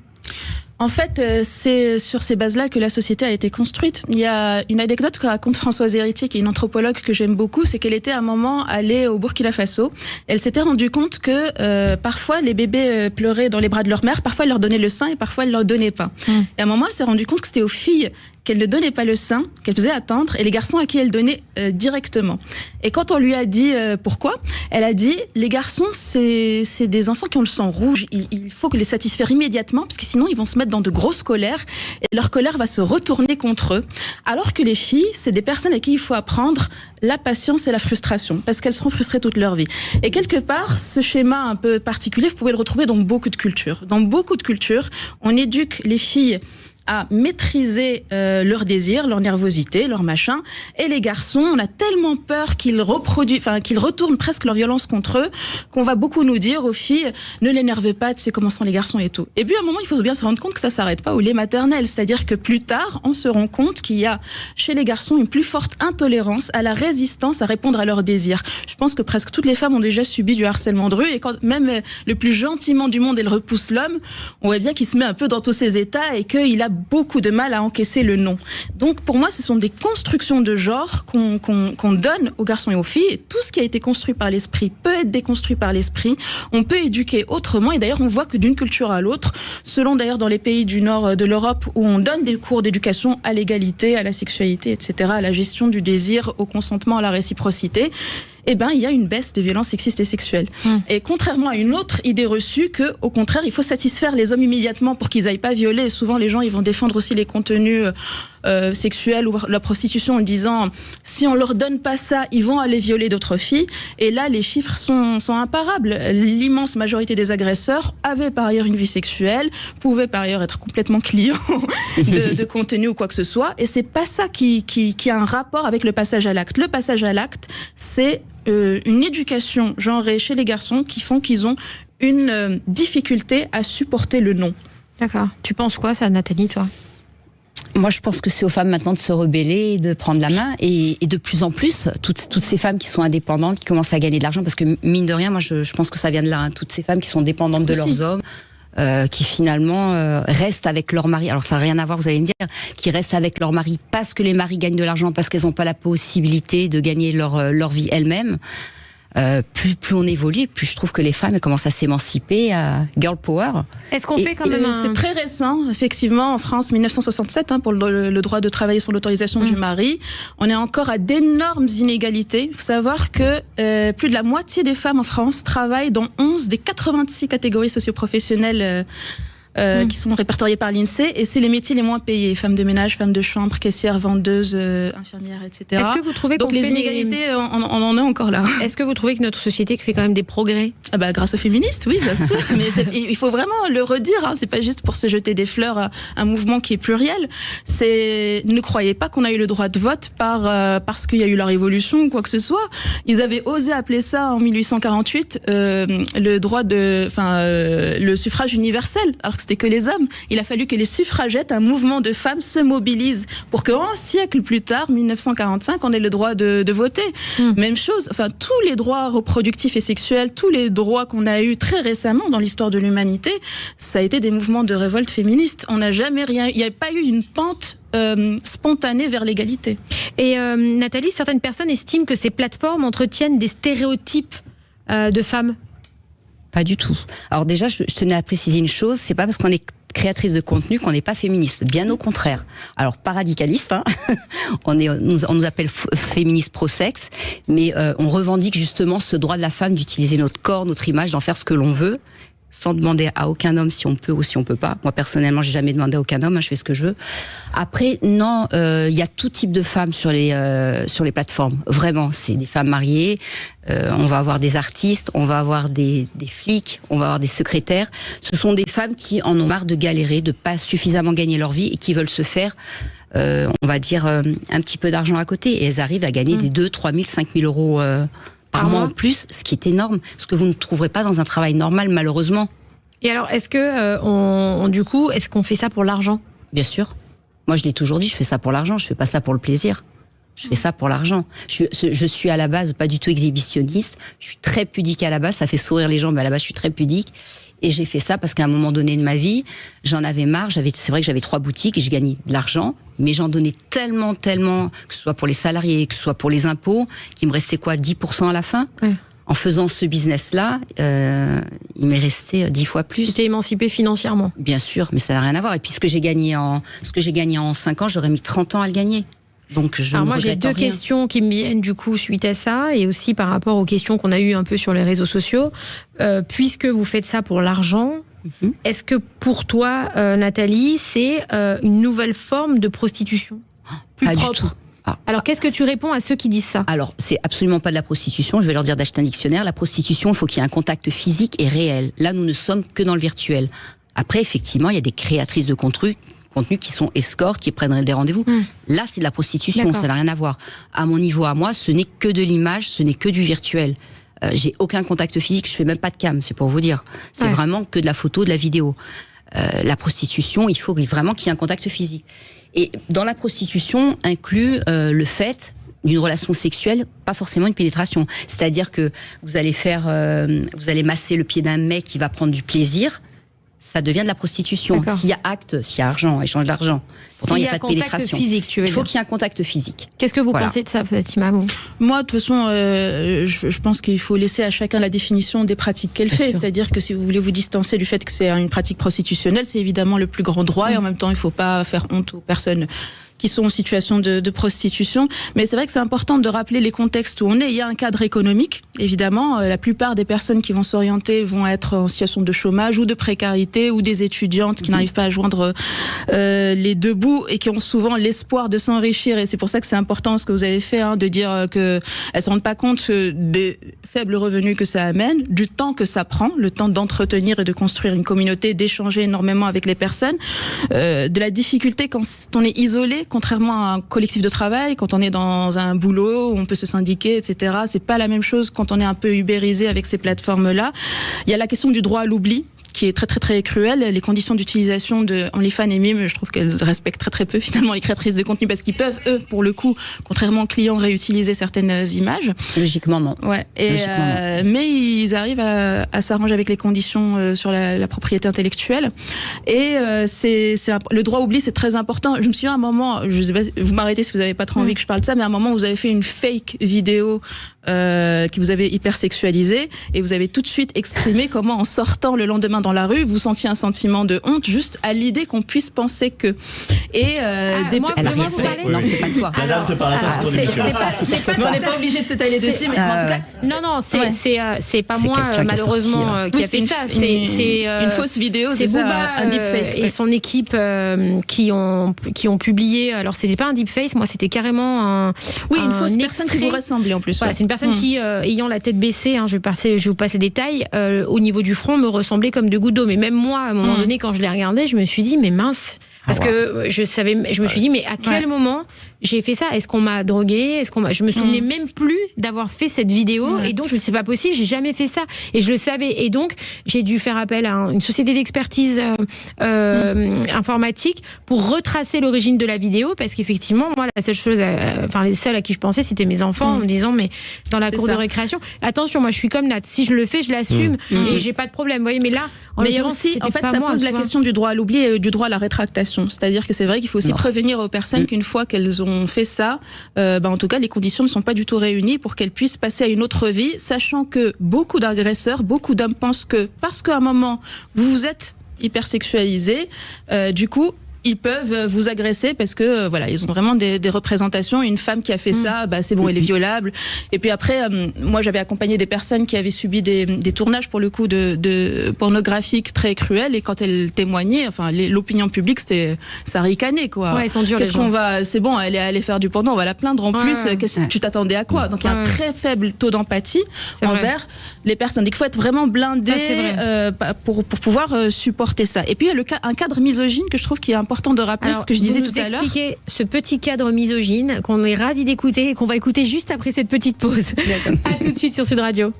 En fait, c'est sur ces bases-là que la société a été construite. Il y a une anecdote que raconte Françoise Héritier, qui est une anthropologue que j'aime beaucoup, c'est qu'elle était à un moment allée au Burkina Faso. Elle s'était rendue compte que parfois les bébés pleuraient dans les bras de leur mère, parfois elle leur donnait le sein et parfois elle leur donnait pas. Et à un moment, elle s'est rendue compte que c'était aux filles qu'elle ne donnait pas le sein, qu'elle faisait attendre, et les garçons à qui elle donnait directement. Et quand on lui a dit pourquoi, elle a dit les garçons, c'est des enfants qui ont le sang rouge, il faut les satisfaire immédiatement, parce que sinon ils vont se mettre dans de grosses colères, et leur colère va se retourner contre eux. Alors que les filles, c'est des personnes à qui il faut apprendre la patience et la frustration, parce qu'elles seront frustrées toute leur vie. Et quelque part, ce schéma un peu particulier, vous pouvez le retrouver dans beaucoup de cultures. Dans beaucoup de cultures, on éduque les filles à maîtriser leurs désirs, leur nervosité, leur machin. Et les garçons, on a tellement peur qu'ils retournent presque leur violence contre eux, qu'on va beaucoup nous dire aux filles, ne l'énervez pas, tu sais comment sont les garçons et tout. Et puis à un moment, il faut bien se rendre compte que ça s'arrête pas au lait maternel. C'est-à-dire que plus tard, on se rend compte qu'il y a chez les garçons une plus forte intolérance à la résistance à répondre à leurs désirs. Je pense que presque toutes les femmes ont déjà subi du harcèlement de rue, et quand même le plus gentiment du monde, elle repousse l'homme, on voit bien qu'il se met un peu dans tous ses états et qu'il a beaucoup de mal à encaisser le non. Donc pour moi, ce sont des constructions de genre qu'on donne aux garçons et aux filles, et tout ce qui a été construit par l'esprit peut être déconstruit par l'esprit. On peut éduquer autrement, et d'ailleurs on voit que d'une culture à l'autre, selon d'ailleurs dans les pays du nord de l'Europe où on donne des cours d'éducation à l'égalité, à la sexualité, etc., à la gestion du désir, au consentement, à la réciprocité, eh ben, il y a une baisse des violences sexistes et sexuelles. Et contrairement à une autre idée reçue que, au contraire, il faut satisfaire les hommes immédiatement pour qu'ils aillent pas violer. Et souvent, les gens, ils vont défendre aussi les contenus sexuels ou la prostitution en disant, si on leur donne pas ça, ils vont aller violer d'autres filles. Et là, les chiffres sont imparables. L'immense majorité des agresseurs avaient par ailleurs une vie sexuelle, pouvaient par ailleurs être complètement clients de contenu ou quoi que ce soit. Et c'est pas ça qui a un rapport avec le passage à l'acte. Le passage à l'acte, c'est une éducation genrée chez les garçons qui font qu'ils ont une difficulté à supporter le non. D'accord. Tu penses quoi, ça, Nathalie, toi ? Moi, je pense que c'est aux femmes maintenant de se rebeller, de prendre la main, et de plus en plus, toutes ces femmes qui sont indépendantes, qui commencent à gagner de l'argent, parce que mine de rien, moi, je pense que ça vient de là, hein, toutes ces femmes qui sont dépendantes de leurs hommes, qui finalement restent avec leur mari. Alors ça n'a rien à voir, vous allez me dire, qui restent avec leur mari parce que les maris gagnent de l'argent, parce qu'elles n'ont pas la possibilité de gagner leur vie elles-mêmes. plus on évolue, plus je trouve que les femmes elles commencent à s'émanciper, à girl power. Est-ce qu'on fait quand même C'est très récent, effectivement, en France, 1967, pour le droit de travailler sans l'autorisation du mari. On est encore à d'énormes inégalités. Il faut savoir que plus de la moitié des femmes en France travaillent dans 11 des 86 catégories socioprofessionnelles qui sont répertoriées par l'INSEE, et c'est les métiers les moins payés. Femmes de ménage, femmes de chambre, caissières, vendeuses, infirmières, etc. Est-ce que vous trouvez Donc les inégalités, on en est encore là. Est-ce que vous trouvez que notre société fait quand même des progrès ? Grâce aux féministes, oui, bien sûr. Mais il faut vraiment le redire. C'est pas juste pour se jeter des fleurs à un mouvement qui est pluriel. Ne croyez pas qu'on a eu le droit de vote parce qu'il y a eu la révolution ou quoi que ce soit. Ils avaient osé appeler ça en 1848 le suffrage universel, alors que c'était que les hommes. Il a fallu que les suffragettes, un mouvement de femmes, se mobilisent pour qu'un siècle plus tard, 1945, on ait le droit de voter. Même chose. Tous les droits reproductifs et sexuels, tous les droits qu'on a eus très récemment dans l'histoire de l'humanité, ça a été des mouvements de révolte féministe. On n'a jamais rien. Il n'y a pas eu une pente spontanée vers l'égalité. Et Nathalie, certaines personnes estiment que ces plateformes entretiennent des stéréotypes de femmes. Pas du tout. Alors déjà, je tenais à préciser une chose, c'est pas parce qu'on est créatrice de contenu qu'on n'est pas féministe, bien au contraire. Alors pas radicaliste, on nous appelle féministe pro-sexe, mais on revendique justement ce droit de la femme d'utiliser notre corps, notre image, d'en faire ce que l'on veut, sans demander à aucun homme si on peut ou si on peut pas. Moi personnellement, j'ai jamais demandé à aucun homme, je fais ce que je veux. Après, non, y a tout type de femmes sur les plateformes. Vraiment, c'est des femmes mariées. On va avoir des artistes, on va avoir des flics, on va avoir des secrétaires. Ce sont des femmes qui en ont marre de galérer, de pas suffisamment gagner leur vie et qui veulent se faire, on va dire, un petit peu d'argent à côté. Et elles arrivent à gagner des 2 3 000, 5 000 euros par mois en plus, ce qui est énorme, ce que vous ne trouverez pas dans un travail normal, malheureusement. Et alors, est-ce que, du coup, est-ce qu'on fait ça pour l'argent ? Bien sûr. Moi, je l'ai toujours dit, je fais ça pour l'argent, je fais pas ça pour le plaisir. Je fais ça pour l'argent. Je suis à la base pas du tout exhibitionniste. Je suis très pudique à la base. Ça fait sourire les gens, mais à la base, je suis très pudique. Et j'ai fait ça parce qu'à un moment donné de ma vie, j'en avais marre. C'est vrai que j'avais 3 boutiques et j'ai gagné de l'argent. Mais j'en donnais tellement, que ce soit pour les salariés, que ce soit pour les impôts, qu'il me restait 10% à la fin. Ouais. En faisant ce business-là, il m'est resté 10 fois plus. Tu t'es émancipée financièrement ? Bien sûr, mais ça n'a rien à voir. Et puis ce que j'ai gagné en 5 ans, j'aurais mis 30 ans à le gagner. Donc je Alors moi j'ai 2 questions qui me viennent du coup suite à ça, et aussi par rapport aux questions qu'on a eues un peu sur les réseaux sociaux. Puisque vous faites ça pour l'argent, est-ce que pour toi, Nathalie, c'est une nouvelle forme de prostitution ? Plus propre ? Du tout. Alors qu'est-ce que tu réponds à ceux qui disent ça ? Alors c'est absolument pas de la prostitution, je vais leur dire d'acheter un dictionnaire. La prostitution, il faut qu'il y ait un contact physique et réel. Là nous ne sommes que dans le virtuel. Après effectivement il y a des créatrices de contenu qui sont escorts, qui prennent des rendez-vous. Là, c'est de la prostitution, ça n'a rien à voir. À mon niveau, à moi, ce n'est que de l'image, ce n'est que du virtuel. J'ai aucun contact physique, je fais même pas de cam, c'est pour vous dire. C'est vraiment que de la photo, de la vidéo. La prostitution, il faut vraiment qu'il y ait un contact physique. Et dans la prostitution, inclut le fait d'une relation sexuelle, pas forcément une pénétration. C'est-à-dire que vous allez masser le pied d'un mec qui va prendre du plaisir, ça devient de la prostitution. S'il y a acte, s'il y a argent, échange d'argent. Pourtant, il n'y a pas de pénétration. Physique, il faut qu'il y ait un contact physique. Qu'est-ce que vous pensez de ça, Fatima ? Moi, de toute façon, je pense qu'il faut laisser à chacun la définition des pratiques qu'elle fait. C'est-à-dire que si vous voulez vous distancer du fait que c'est une pratique prostitutionnelle, c'est évidemment le plus grand droit. Et en même temps, il ne faut pas faire honte aux personnes qui sont en situation de prostitution. Mais c'est vrai que c'est important de rappeler les contextes où on est. Il y a un cadre économique, évidemment. La plupart des personnes qui vont s'orienter vont être en situation de chômage ou de précarité, ou des étudiantes qui n'arrivent pas à joindre les deux bouts et qui ont souvent l'espoir de s'enrichir. Et c'est pour ça que c'est important ce que vous avez fait, de dire qu'elles ne se rendent pas compte des faibles revenus que ça amène, du temps que ça prend, le temps d'entretenir et de construire une communauté, d'échanger énormément avec les personnes, de la difficulté quand on est isolé, contrairement à un collectif de travail, quand on est dans un boulot où on peut se syndiquer, etc. C'est pas la même chose quand on est un peu ubérisé avec ces plateformes-là. Il y a la question du droit à l'oubli, qui est très très très cruel. Les conditions d'utilisation de OnlyFans et Mime, je trouve qu'elles respectent très très peu finalement les créatrices de contenu, parce qu'ils peuvent, eux, pour le coup, contrairement aux clients, réutiliser certaines images. Logiquement, non. Ouais. Mais ils arrivent à s'arranger avec les conditions sur la propriété intellectuelle. Et le droit à oubli, c'est très important. Je me souviens à un moment, je sais pas, vous m'arrêtez si vous n'avez pas trop envie que je parle de ça, mais à un moment, vous avez fait une fake vidéo qui vous avez hypersexualisé et vous avez tout de suite exprimé comment en sortant le lendemain dans la rue, vous sentiez un sentiment de honte juste à l'idée qu'on puisse penser que. Et moi, vous parlez... Non, c'est pas toi. Madame te parle à ton émission. On n'est pas obligé de s'étaler dessus, mais en tout cas. Non, c'est pas moi malheureusement qui a fait ça. C'est une fausse vidéo, c'est Booba un deepfake. et son équipe qui ont publié. Alors c'était pas un deepfake, moi c'était carrément un. Oui, une fausse personne qui vous ressemblait en plus. Voilà, c'est une personne qui, ayant la tête baissée, je vais vous passer des détails, au niveau du front, me ressemblait comme deux gouttes d'eau. Mais même moi, à un moment donné, quand je l'ai regardé, je me suis dit, mais mince. Parce que je me suis dit, mais à quel moment j'ai fait ça? Est-ce qu'on m'a drogué? Je me souvenais même plus d'avoir fait cette vidéo. Et donc, c'est pas possible, j'ai jamais fait ça. Et je le savais. Et donc, j'ai dû faire appel à une société d'expertise informatique pour retracer l'origine de la vidéo. Parce qu'effectivement, moi, la seule chose, les seuls à qui je pensais, c'était mes enfants, en me disant, mais dans la cour de récréation, attention, moi, je suis comme Nat. Si je le fais, je l'assume. Et j'ai pas de problème. Vous voyez, mais là, mais il y a aussi, en fait, ça pose la question du droit à l'oubli et du droit à la rétractation. C'est-à-dire que c'est vrai qu'il faut aussi prévenir aux personnes qu'une fois qu'elles ont fait ça, en tout cas, les conditions ne sont pas du tout réunies pour qu'elles puissent passer à une autre vie, sachant que beaucoup d'agresseurs, beaucoup d'hommes pensent que parce qu'à un moment, vous vous êtes hypersexualisé, du coup, ils peuvent vous agresser parce que ils ont vraiment des représentations. Une femme qui a fait ça, c'est bon, elle est violable. Et puis après, moi j'avais accompagné des personnes qui avaient subi des tournages pour le coup de pornographiques très cruels, et quand elles témoignaient, l'opinion publique ça ricanait quoi. Ouais, ils sont durs. Qu'est-ce qu'on va, c'est bon, elle est allée faire du porno, on va la plaindre en plus. Tu t'attendais à quoi? Donc il y a un très faible taux d'empathie envers les personnes. Donc il faut être vraiment blindé pour pouvoir supporter ça. Et puis il y a un cadre misogyne que je trouve qui est important de rappeler. Ce que je disais tout à l'heure. Expliquer ce petit cadre misogyne qu'on est ravis d'écouter et qu'on va écouter juste après cette petite pause. À tout de suite sur Sud Radio.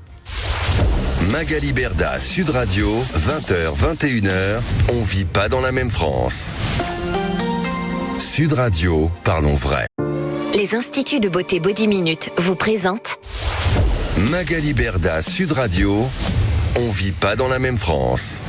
Magali Berda, Sud Radio, 20h, 21h, on vit pas dans la même France. Sud Radio, parlons vrai. Les instituts de beauté Body Minute vous présentent Magali Berda, Sud Radio, on vit pas dans la même France.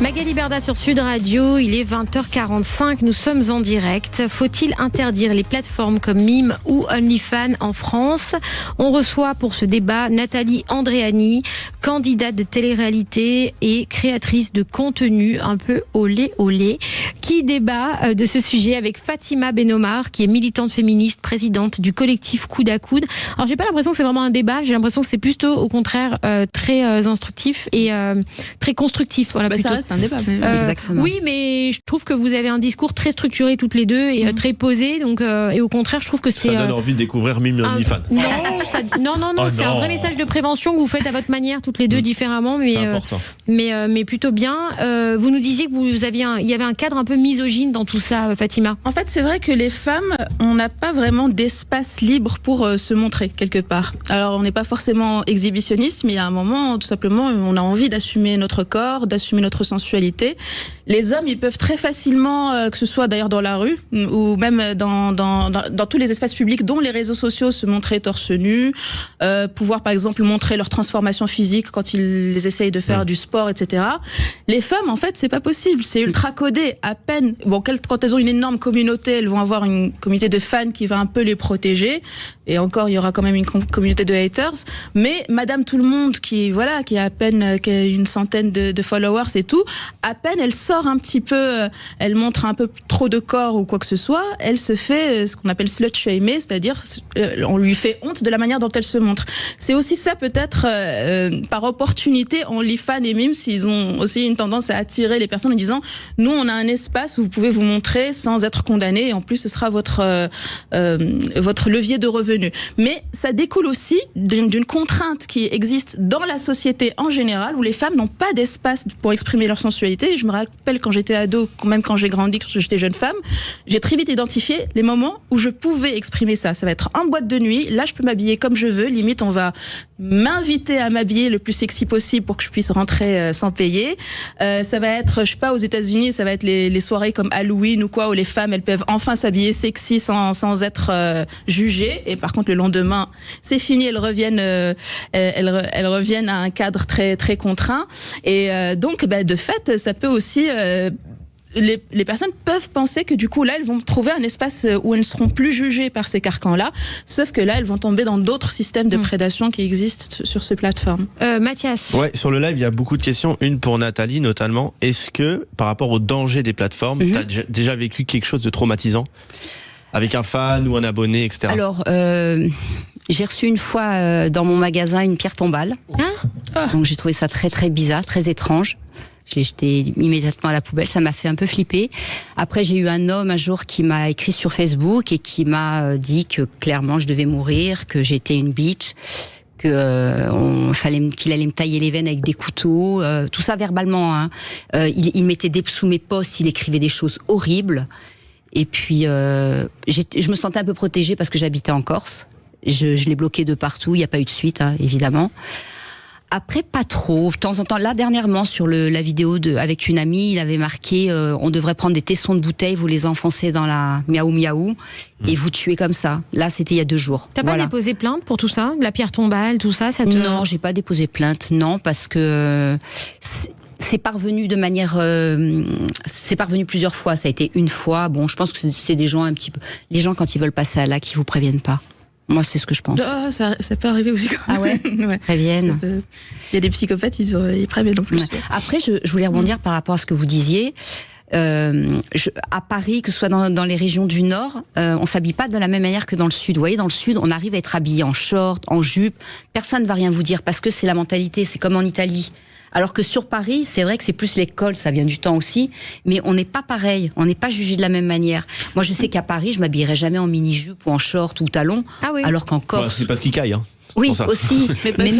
Magali Berda sur Sud Radio, il est 20h45, nous sommes en direct. Faut-il interdire les plateformes comme Mime ou OnlyFans en France? On reçoit pour ce débat Nathalie Andréani, candidate de télé-réalité et créatrice de contenu un peu olé, qui débat de ce sujet avec Fatima Benomar, qui est militante féministe, présidente du collectif Coude à Coude. Alors j'ai pas l'impression que c'est vraiment un débat, j'ai l'impression que c'est plutôt au contraire très instructif et très constructif. Voilà, ça reste un débat. Exactement. Oui, mais je trouve que vous avez un discours très structuré toutes les deux et très posé. Donc, et au contraire, je trouve que c'est. Ça donne envie de découvrir Mime et OnlyFans. Non, c'est un vrai message de prévention que vous faites à votre manière, toutes les deux différemment, mais c'est important. Mais plutôt bien. Vous nous disiez que il y avait un cadre un peu misogyne dans tout ça, Fatima. En fait, c'est vrai que les femmes, on n'a pas vraiment d'espace libre pour se montrer quelque part. Alors, on n'est pas forcément exhibitionniste, mais il y a un moment, tout simplement, on a envie d'assumer notre corps, d'assumer notre sensualité. Les hommes, ils peuvent très facilement, que ce soit d'ailleurs dans la rue ou même dans tous les espaces publics, dont les réseaux sociaux, se montrer torse nu, pouvoir par exemple montrer leur transformation physique quand ils essayent de faire du sport, etc. Les femmes, en fait, c'est pas possible. C'est ultra codé. À peine, bon, quand elles ont une énorme communauté, elles vont avoir une communauté de fans qui va un peu les protéger. Et encore, il y aura quand même une communauté de haters. Mais Madame Tout le Monde, qui a à peine une centaine de followers et tout, à peine elle sort un petit peu, elle montre un peu trop de corps ou quoi que ce soit, elle se fait ce qu'on appelle slut-shamer, c'est-à-dire on lui fait honte de la manière dont elle se montre. C'est aussi ça peut-être par opportunité, OnlyFans et Mime, s'ils ont aussi une tendance à attirer les personnes en disant nous on a un espace où vous pouvez vous montrer sans être condamné et en plus ce sera votre levier de revenus. Mais ça découle aussi d'une contrainte qui existe dans la société en général où les femmes n'ont pas d'espace pour exprimer leur sensualité. Je me rappelle quand j'étais ado, même quand j'ai grandi, quand j'étais jeune femme, j'ai très vite identifié les moments où je pouvais exprimer ça. Ça va être en boîte de nuit, là je peux m'habiller comme je veux, limite on va m'inviter à m'habiller le plus sexy possible pour que je puisse rentrer sans payer. Ça va être, je sais pas, aux États-Unis, ça va être les soirées comme Halloween ou quoi, où les femmes elles peuvent enfin s'habiller sexy sans être jugées. Et par contre le lendemain, c'est fini, elles reviennent à un cadre très très contraint. Et donc de fait, ça peut aussi les personnes peuvent penser que du coup là elles vont trouver un espace où elles ne seront plus jugées par ces carcans-là, sauf que là elles vont tomber dans d'autres systèmes de prédation qui existent sur ces plateformes. Mathias. Ouais, sur le live il y a beaucoup de questions, une pour Nathalie notamment. Est-ce que par rapport au danger des plateformes, tu as déjà vécu quelque chose de traumatisant avec un fan ou un abonné, etc. Alors, j'ai reçu une fois dans mon magasin une pierre tombale. Donc j'ai trouvé ça très très bizarre, très étrange. Je l'ai jeté immédiatement à la poubelle, ça m'a fait un peu flipper. Après, j'ai eu un homme un jour qui m'a écrit sur Facebook et qui m'a dit que clairement je devais mourir, que j'étais une bitch, qu'il allait me tailler les veines avec des couteaux, tout ça verbalement. Hein. Il mettait sous mes posts, il écrivait des choses horribles. Et puis, je me sentais un peu protégée parce que j'habitais en Corse. Je l'ai bloqué de partout, il n'y a pas eu de suite, hein, évidemment. Après, pas trop. De temps en temps, là, dernièrement, sur la vidéo avec une amie, il avait marqué on devrait prendre des tessons de bouteille, vous les enfoncez dans la miaou miaou et vous tuez comme ça. Là, c'était il y a 2 jours. T'as pas déposé plainte pour tout ça? La pierre tombale, tout ça, ça te... Non, j'ai pas déposé plainte, non, parce que... C'est parvenu de manière, c'est parvenu plusieurs fois. Ça a été une fois. Bon, je pense que c'est des gens un petit peu, les gens quand ils veulent passer à l'acte, qui vous préviennent pas. Moi, c'est ce que je pense. Ça peut arriver aussi. Ah ouais, ouais. Préviennent. Il y a des psychopathes, ils préviennent non plus. Ouais. Après, je voulais rebondir par rapport à ce que vous disiez. À Paris, que ce soit dans les régions du Nord, on s'habille pas de la même manière que dans le Sud. Vous voyez, dans le Sud, on arrive à être habillé en short, en jupe. Personne ne va rien vous dire parce que c'est la mentalité. C'est comme en Italie. Alors que sur Paris, c'est vrai que c'est plus l'école, ça vient du temps aussi, mais on n'est pas pareil, on n'est pas jugé de la même manière. Moi, je sais qu'à Paris, je m'habillerai jamais en mini-jupe ou en short ou talons, alors qu'en Corse... c'est parce qu'ils caillent, hein. Oui, aussi, mais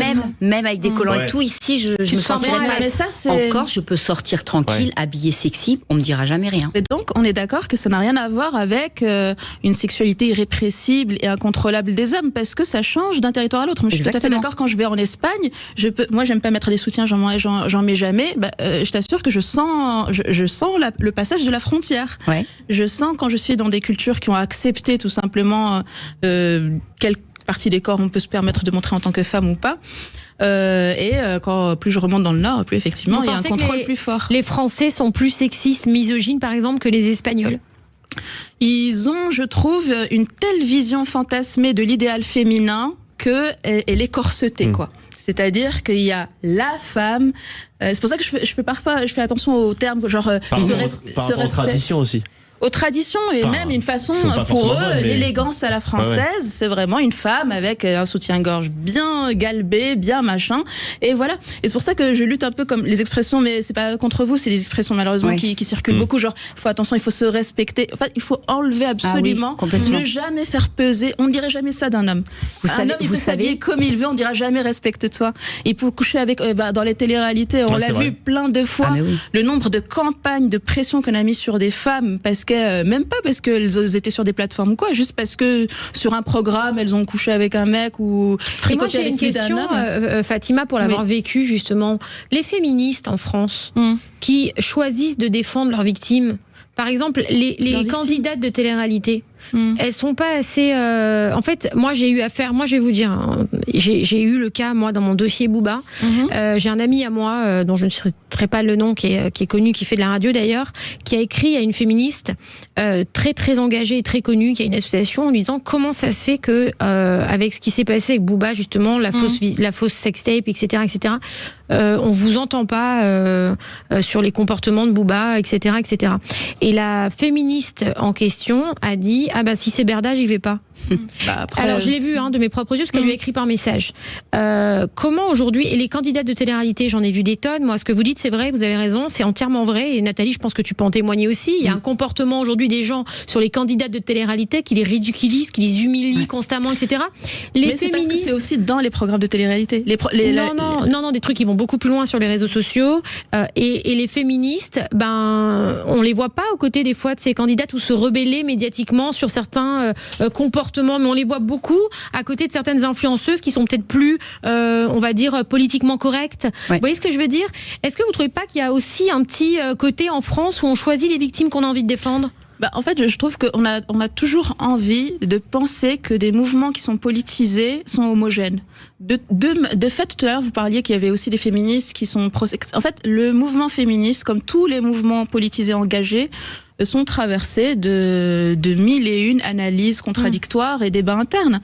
même avec des collants et tout, ici, je me sentirais mal. Mais ça, en Corse, je peux sortir tranquille, habillée sexy, on me dira jamais rien. Et donc, on est d'accord que ça n'a rien à voir avec une sexualité irrépressible et incontrôlable des hommes, parce que ça change d'un territoire à l'autre. Moi, je suis tout à fait d'accord. Quand je vais en Espagne, moi, j'aime pas mettre des soutiens, j'en mets jamais. Je t'assure que je sens le passage de la frontière. Ouais. Je sens quand je suis dans des cultures qui ont accepté tout simplement quelques partie des corps on peut se permettre de montrer en tant que femme ou pas. Quand plus je remonte dans le Nord, plus effectivement, il y a un contrôle plus fort. Les Français sont plus sexistes, misogynes, par exemple, que les Espagnols. Ils ont, je trouve, une telle vision fantasmée de l'idéal féminin qu'elle est corsetée, quoi. C'est-à-dire qu'il y a la femme. C'est pour ça que je fais attention aux termes, genre par rapport aux traditions aussi. Aux traditions et même une façon pour eux, l'élégance à la française, c'est vraiment une femme avec un soutien-gorge bien galbé, bien machin, et voilà. Et c'est pour ça que je lutte un peu comme les expressions, mais c'est pas contre vous, c'est des expressions malheureusement qui circulent beaucoup, genre attention, il faut se respecter, enfin il faut enlever absolument, ne jamais faire peser, on ne dirait jamais ça d'un homme. Un homme il peut s'habiller comme il veut, on dira jamais respecte-toi. Il peut coucher avec, dans les téléréalités, on l'a vu plein de fois, le nombre de campagnes de pression qu'on a mis sur des femmes même pas parce qu'elles étaient sur des plateformes ou quoi, juste parce que sur un programme elles ont couché avec un mec ou fricoté avec lui d'un homme. Moi j'ai une question, Fatima, pour l'avoir vécu justement. Les féministes en France qui choisissent de défendre leurs victimes, par exemple les candidates de télé-réalité, elles sont pas assez... En fait, moi j'ai eu affaire, je vais vous dire, hein, j'ai eu le cas, moi, dans mon dossier Booba. J'ai un ami à moi, dont je ne citerai pas le nom, qui est connu, qui fait de la radio d'ailleurs, qui a écrit à une féministe très très engagée et très connue, qui a une association, en lui disant comment ça se fait que, avec ce qui s'est passé avec Booba, justement, la fausse sextape, etc., on vous entend pas sur les comportements de Booba, etc., etc. Et la féministe en question a dit si c'est Berda, j'y vais pas. Alors je l'ai vu de mes propres yeux parce qu'elle lui a écrit par message. Comment aujourd'hui, et les candidates de télé-réalité, j'en ai vu des tonnes. Moi, ce que vous dites, c'est vrai, vous avez raison, c'est entièrement vrai. Et Nathalie, je pense que tu peux en témoigner aussi. Il y a un comportement aujourd'hui des gens sur les candidates de télé-réalité qui les ridiculisent, qui les humilient constamment, etc. Mais c'est parce que c'est aussi dans les programmes de télé-réalité. Non, des trucs qui vont beaucoup plus loin sur les réseaux sociaux. Et les féministes, on les voit pas aux côtés des fois de ces candidates ou se rebeller médiatiquement sur certains comportements, mais on les voit beaucoup à côté de certaines influenceuses qui sont peut-être plus, on va dire, politiquement correctes. Vous voyez ce que je veux dire? Est-ce que vous trouvez pas qu'il y a aussi un petit côté en France où on choisit les victimes qu'on a envie de défendre? En fait, je trouve qu'on a toujours envie de penser que des mouvements qui sont politisés sont homogènes. De fait, tout à l'heure, vous parliez qu'il y avait aussi des féministes qui sont pro-sex. En fait, le mouvement féministe, comme tous les mouvements politisés engagés, sont traversés de mille et une analyses contradictoires et débats internes.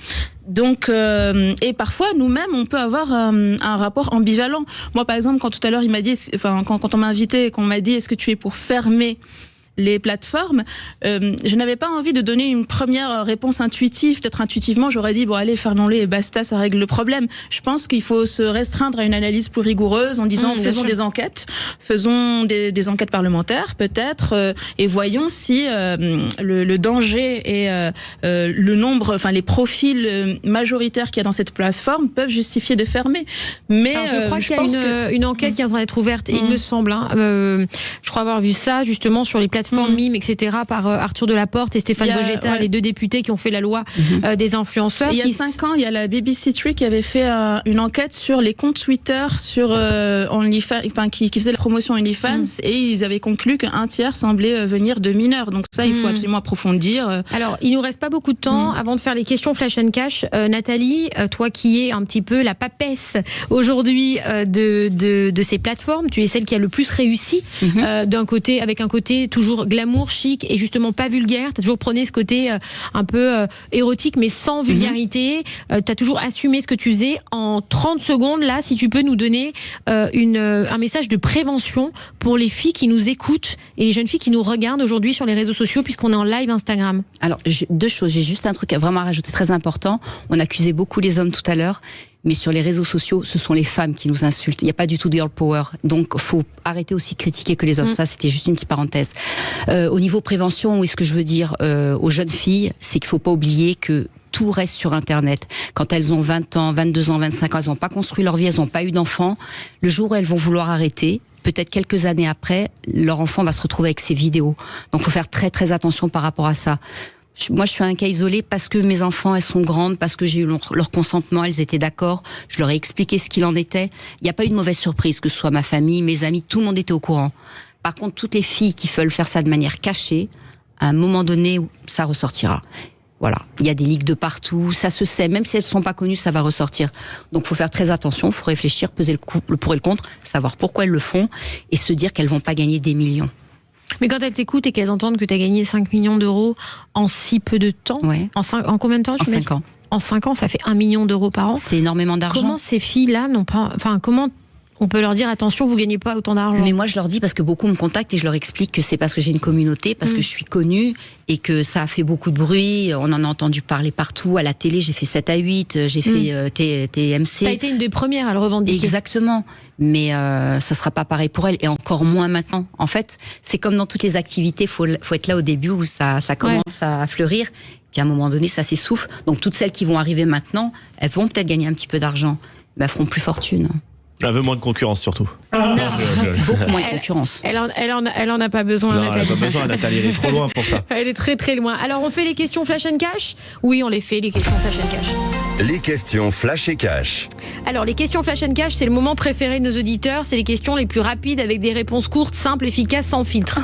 Donc, et parfois, nous-mêmes, on peut avoir un rapport ambivalent. Moi, par exemple, quand tout à l'heure, il m'a dit, quand on m'a invité et qu'on m'a dit, est-ce que tu es pour fermer les plateformes, je n'avais pas envie de donner une première réponse intuitive. Peut-être intuitivement, j'aurais dit, bon allez, fermons-les et basta, ça règle le problème. Je pense qu'il faut se restreindre à une analyse plus rigoureuse en disant, faisons des enquêtes parlementaires peut-être, et voyons si le danger et le nombre, les profils majoritaires qu'il y a dans cette plateforme peuvent justifier de fermer. Mais alors, je crois qu'il y a une enquête qui est en train d'être ouverte, il me semble. Je crois avoir vu ça justement sur les plateformes mimes, etc., par Arthur Delaporte et Stéphane Vogetta, les deux députés qui ont fait la loi des influenceurs. Il y a 5 ans, il y a la BBC Three qui avait fait une enquête sur les comptes Twitter sur OnlyFans, qui faisait la promotion OnlyFans, et ils avaient conclu qu'un tiers semblait venir de mineurs. Donc ça, il faut absolument approfondir. Alors, il nous reste pas beaucoup de temps avant de faire les questions Flash and Cash. Nathalie, toi qui es un petit peu la papesse aujourd'hui de ces plateformes, tu es celle qui a le plus réussi d'un côté, avec un côté toujours glamour, chic et justement pas vulgaire. Tu as toujours prôné ce côté un peu érotique mais sans vulgarité. Tu as toujours assumé ce que tu faisais. En 30 secondes, là, si tu peux nous donner un message de prévention pour les filles qui nous écoutent et les jeunes filles qui nous regardent aujourd'hui sur les réseaux sociaux puisqu'on est en live Instagram. Alors, 2 choses. J'ai juste un truc à vraiment rajouter très important. On accusait beaucoup les hommes tout à l'heure. Mais sur les réseaux sociaux, ce sont les femmes qui nous insultent. Il n'y a pas du tout de girl power. Donc, faut arrêter aussi de critiquer que les hommes. Ça, c'était juste une petite parenthèse. Au niveau prévention, oui, ce que je veux dire aux jeunes filles, c'est qu'il faut pas oublier que tout reste sur Internet. Quand elles ont 20 ans, 22 ans, 25 ans, elles n'ont pas construit leur vie, elles n'ont pas eu d'enfants. Le jour où elles vont vouloir arrêter, peut-être quelques années après, leur enfant va se retrouver avec ces vidéos. Donc, faut faire très, très attention par rapport à ça. Moi, je suis un cas isolé parce que mes enfants, elles sont grandes, parce que j'ai eu leur consentement, elles étaient d'accord, je leur ai expliqué ce qu'il en était. Il n'y a pas eu de mauvaise surprise, que ce soit ma famille, mes amis, tout le monde était au courant. Par contre, toutes les filles qui veulent faire ça de manière cachée, à un moment donné, ça ressortira. Voilà, il y a des ligues de partout, ça se sait, même si elles ne sont pas connues, ça va ressortir. Donc il faut faire très attention, il faut réfléchir, peser le pour et le contre, savoir pourquoi elles le font, et se dire qu'elles ne vont pas gagner des millions. Mais quand elles t'écoutent et qu'elles entendent que tu as gagné 5 millions d'euros en si peu de temps, en combien de temps? En 5 ans. En 5 ans, ça fait 1 million d'euros par an. C'est énormément d'argent. Comment ces filles-là n'ont pas... Enfin, comment on peut leur dire attention, vous gagnez pas autant d'argent? Mais moi, je leur dis parce que beaucoup me contactent et je leur explique que c'est parce que j'ai une communauté, parce que je suis connue et que ça a fait beaucoup de bruit. On en a entendu parler partout. À la télé, j'ai fait 7 à 8, j'ai fait TMC. T'as été une des premières à le revendiquer. Exactement. Mais ça sera pas pareil pour elles et encore moins maintenant. En fait, c'est comme dans toutes les activités, faut être là au début où ça commence à fleurir. Puis à un moment donné, ça s'essouffle. Donc toutes celles qui vont arriver maintenant, elles vont peut-être gagner un petit peu d'argent, mais elles feront plus fortune. Elle veut moins de concurrence surtout. Beaucoup moins de concurrence. Elle en a pas besoin, non, Nathalie. Elle n'a pas besoin, Nathalie, elle est trop loin pour ça. Elle est très très loin. Alors on fait les questions Flash and Cash? Oui, on les fait, les questions Flash and Cash. Les questions Flash et Cash. Alors les questions Flash and Cash, c'est le moment préféré de nos auditeurs. C'est les questions les plus rapides avec des réponses courtes, simples, efficaces, sans filtre.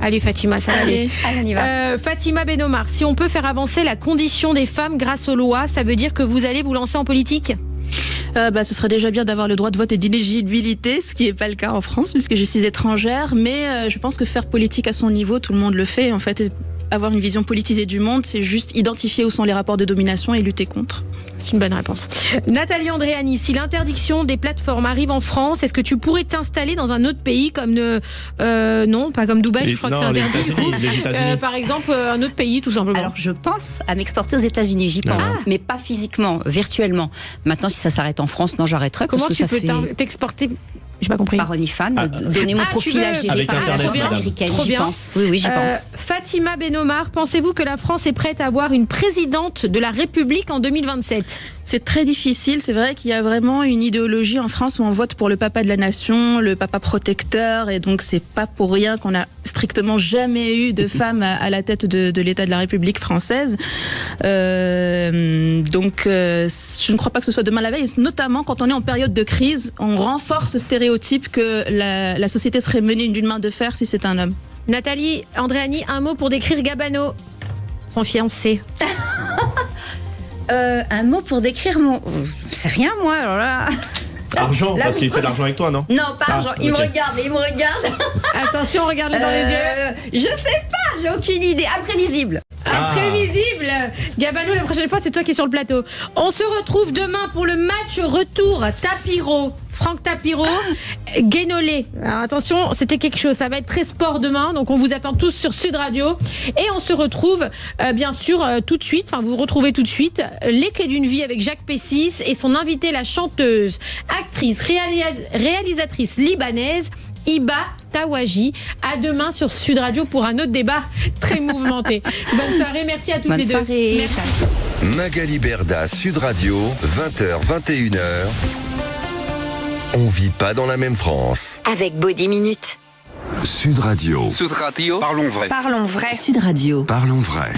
Allez Fatima, ça va aller. Allez, on y va. Fatima Benomar, si on peut faire avancer la condition des femmes grâce aux lois, ça veut dire que vous allez vous lancer en politique? Ce serait déjà bien d'avoir le droit de vote et d'inéligibilité, ce qui n'est pas le cas en France, puisque je suis étrangère. Mais je pense que faire politique à son niveau, tout le monde le fait. En fait, avoir une vision politisée du monde, c'est juste identifier où sont les rapports de domination et lutter contre. C'est une bonne réponse. Nathalie Andréani, si l'interdiction des plateformes arrive en France, est-ce que tu pourrais t'installer dans un autre pays comme non, pas comme Dubaï, je crois que c'est interdit du coup. Les États-Unis. Par exemple, un autre pays tout simplement. Alors je pense à m'exporter aux États-Unis, j'y pense, mais pas physiquement, virtuellement. Maintenant, si ça s'arrête en France, non, j'arrêterai. Comment parce que tu peux t'exporter? J'ai pas compris. Par OnlyFans, donner mon profil à gérer par la Internet, américaine, j'y pense. Oui, j'y pense. Fatima Benomar, pensez-vous que la France est prête à avoir une présidente de la République en 2027? C'est très difficile. C'est vrai qu'il y a vraiment une idéologie en France où on vote pour le papa de la nation, le papa protecteur, et donc c'est pas pour rien qu'on a strictement jamais eu de femme à la tête de l'État de la République française. Donc je ne crois pas que ce soit demain la veille, notamment quand on est en période de crise, on renforce ce stéréotype que la société serait menée d'une main de fer si c'est un homme. Nathalie Andréani, un mot pour décrire Gabano, son fiancé. Un mot pour décrire mon... C'est rien, moi, alors là... Argent, Là, parce vous qu'il fait de prenez- l'argent avec toi, non? Non, pas argent. Il me ok. regarde. Attention, regarde-le dans les yeux. Je sais pas, j'ai aucune idée. Imprévisible. Imprévisible. Gabano, la prochaine fois, c'est toi qui es sur le plateau. On se retrouve demain pour le match retour. Tapiro, Franck Tapiro, Guénolé. Alors attention, c'était quelque chose. Ça va être très sport demain. Donc on vous attend tous sur Sud Radio. Et on se retrouve, bien sûr, tout de suite. Enfin, vous retrouvez tout de suite Les Clés d'une vie avec Jacques Pessis et son invité, la chanteuse, actrice, réalisatrice libanaise, Iba Tawaji. À demain sur Sud Radio pour un autre débat très mouvementé. Bonne soirée, merci à toutes Bonne les deux. soirée. Merci. Magali Berda, Sud Radio, 20h, 21h. On vit pas dans la même France. Avec Body Minute. Sud Radio. Sud Radio. Parlons vrai. Parlons vrai. Sud Radio. Parlons vrai.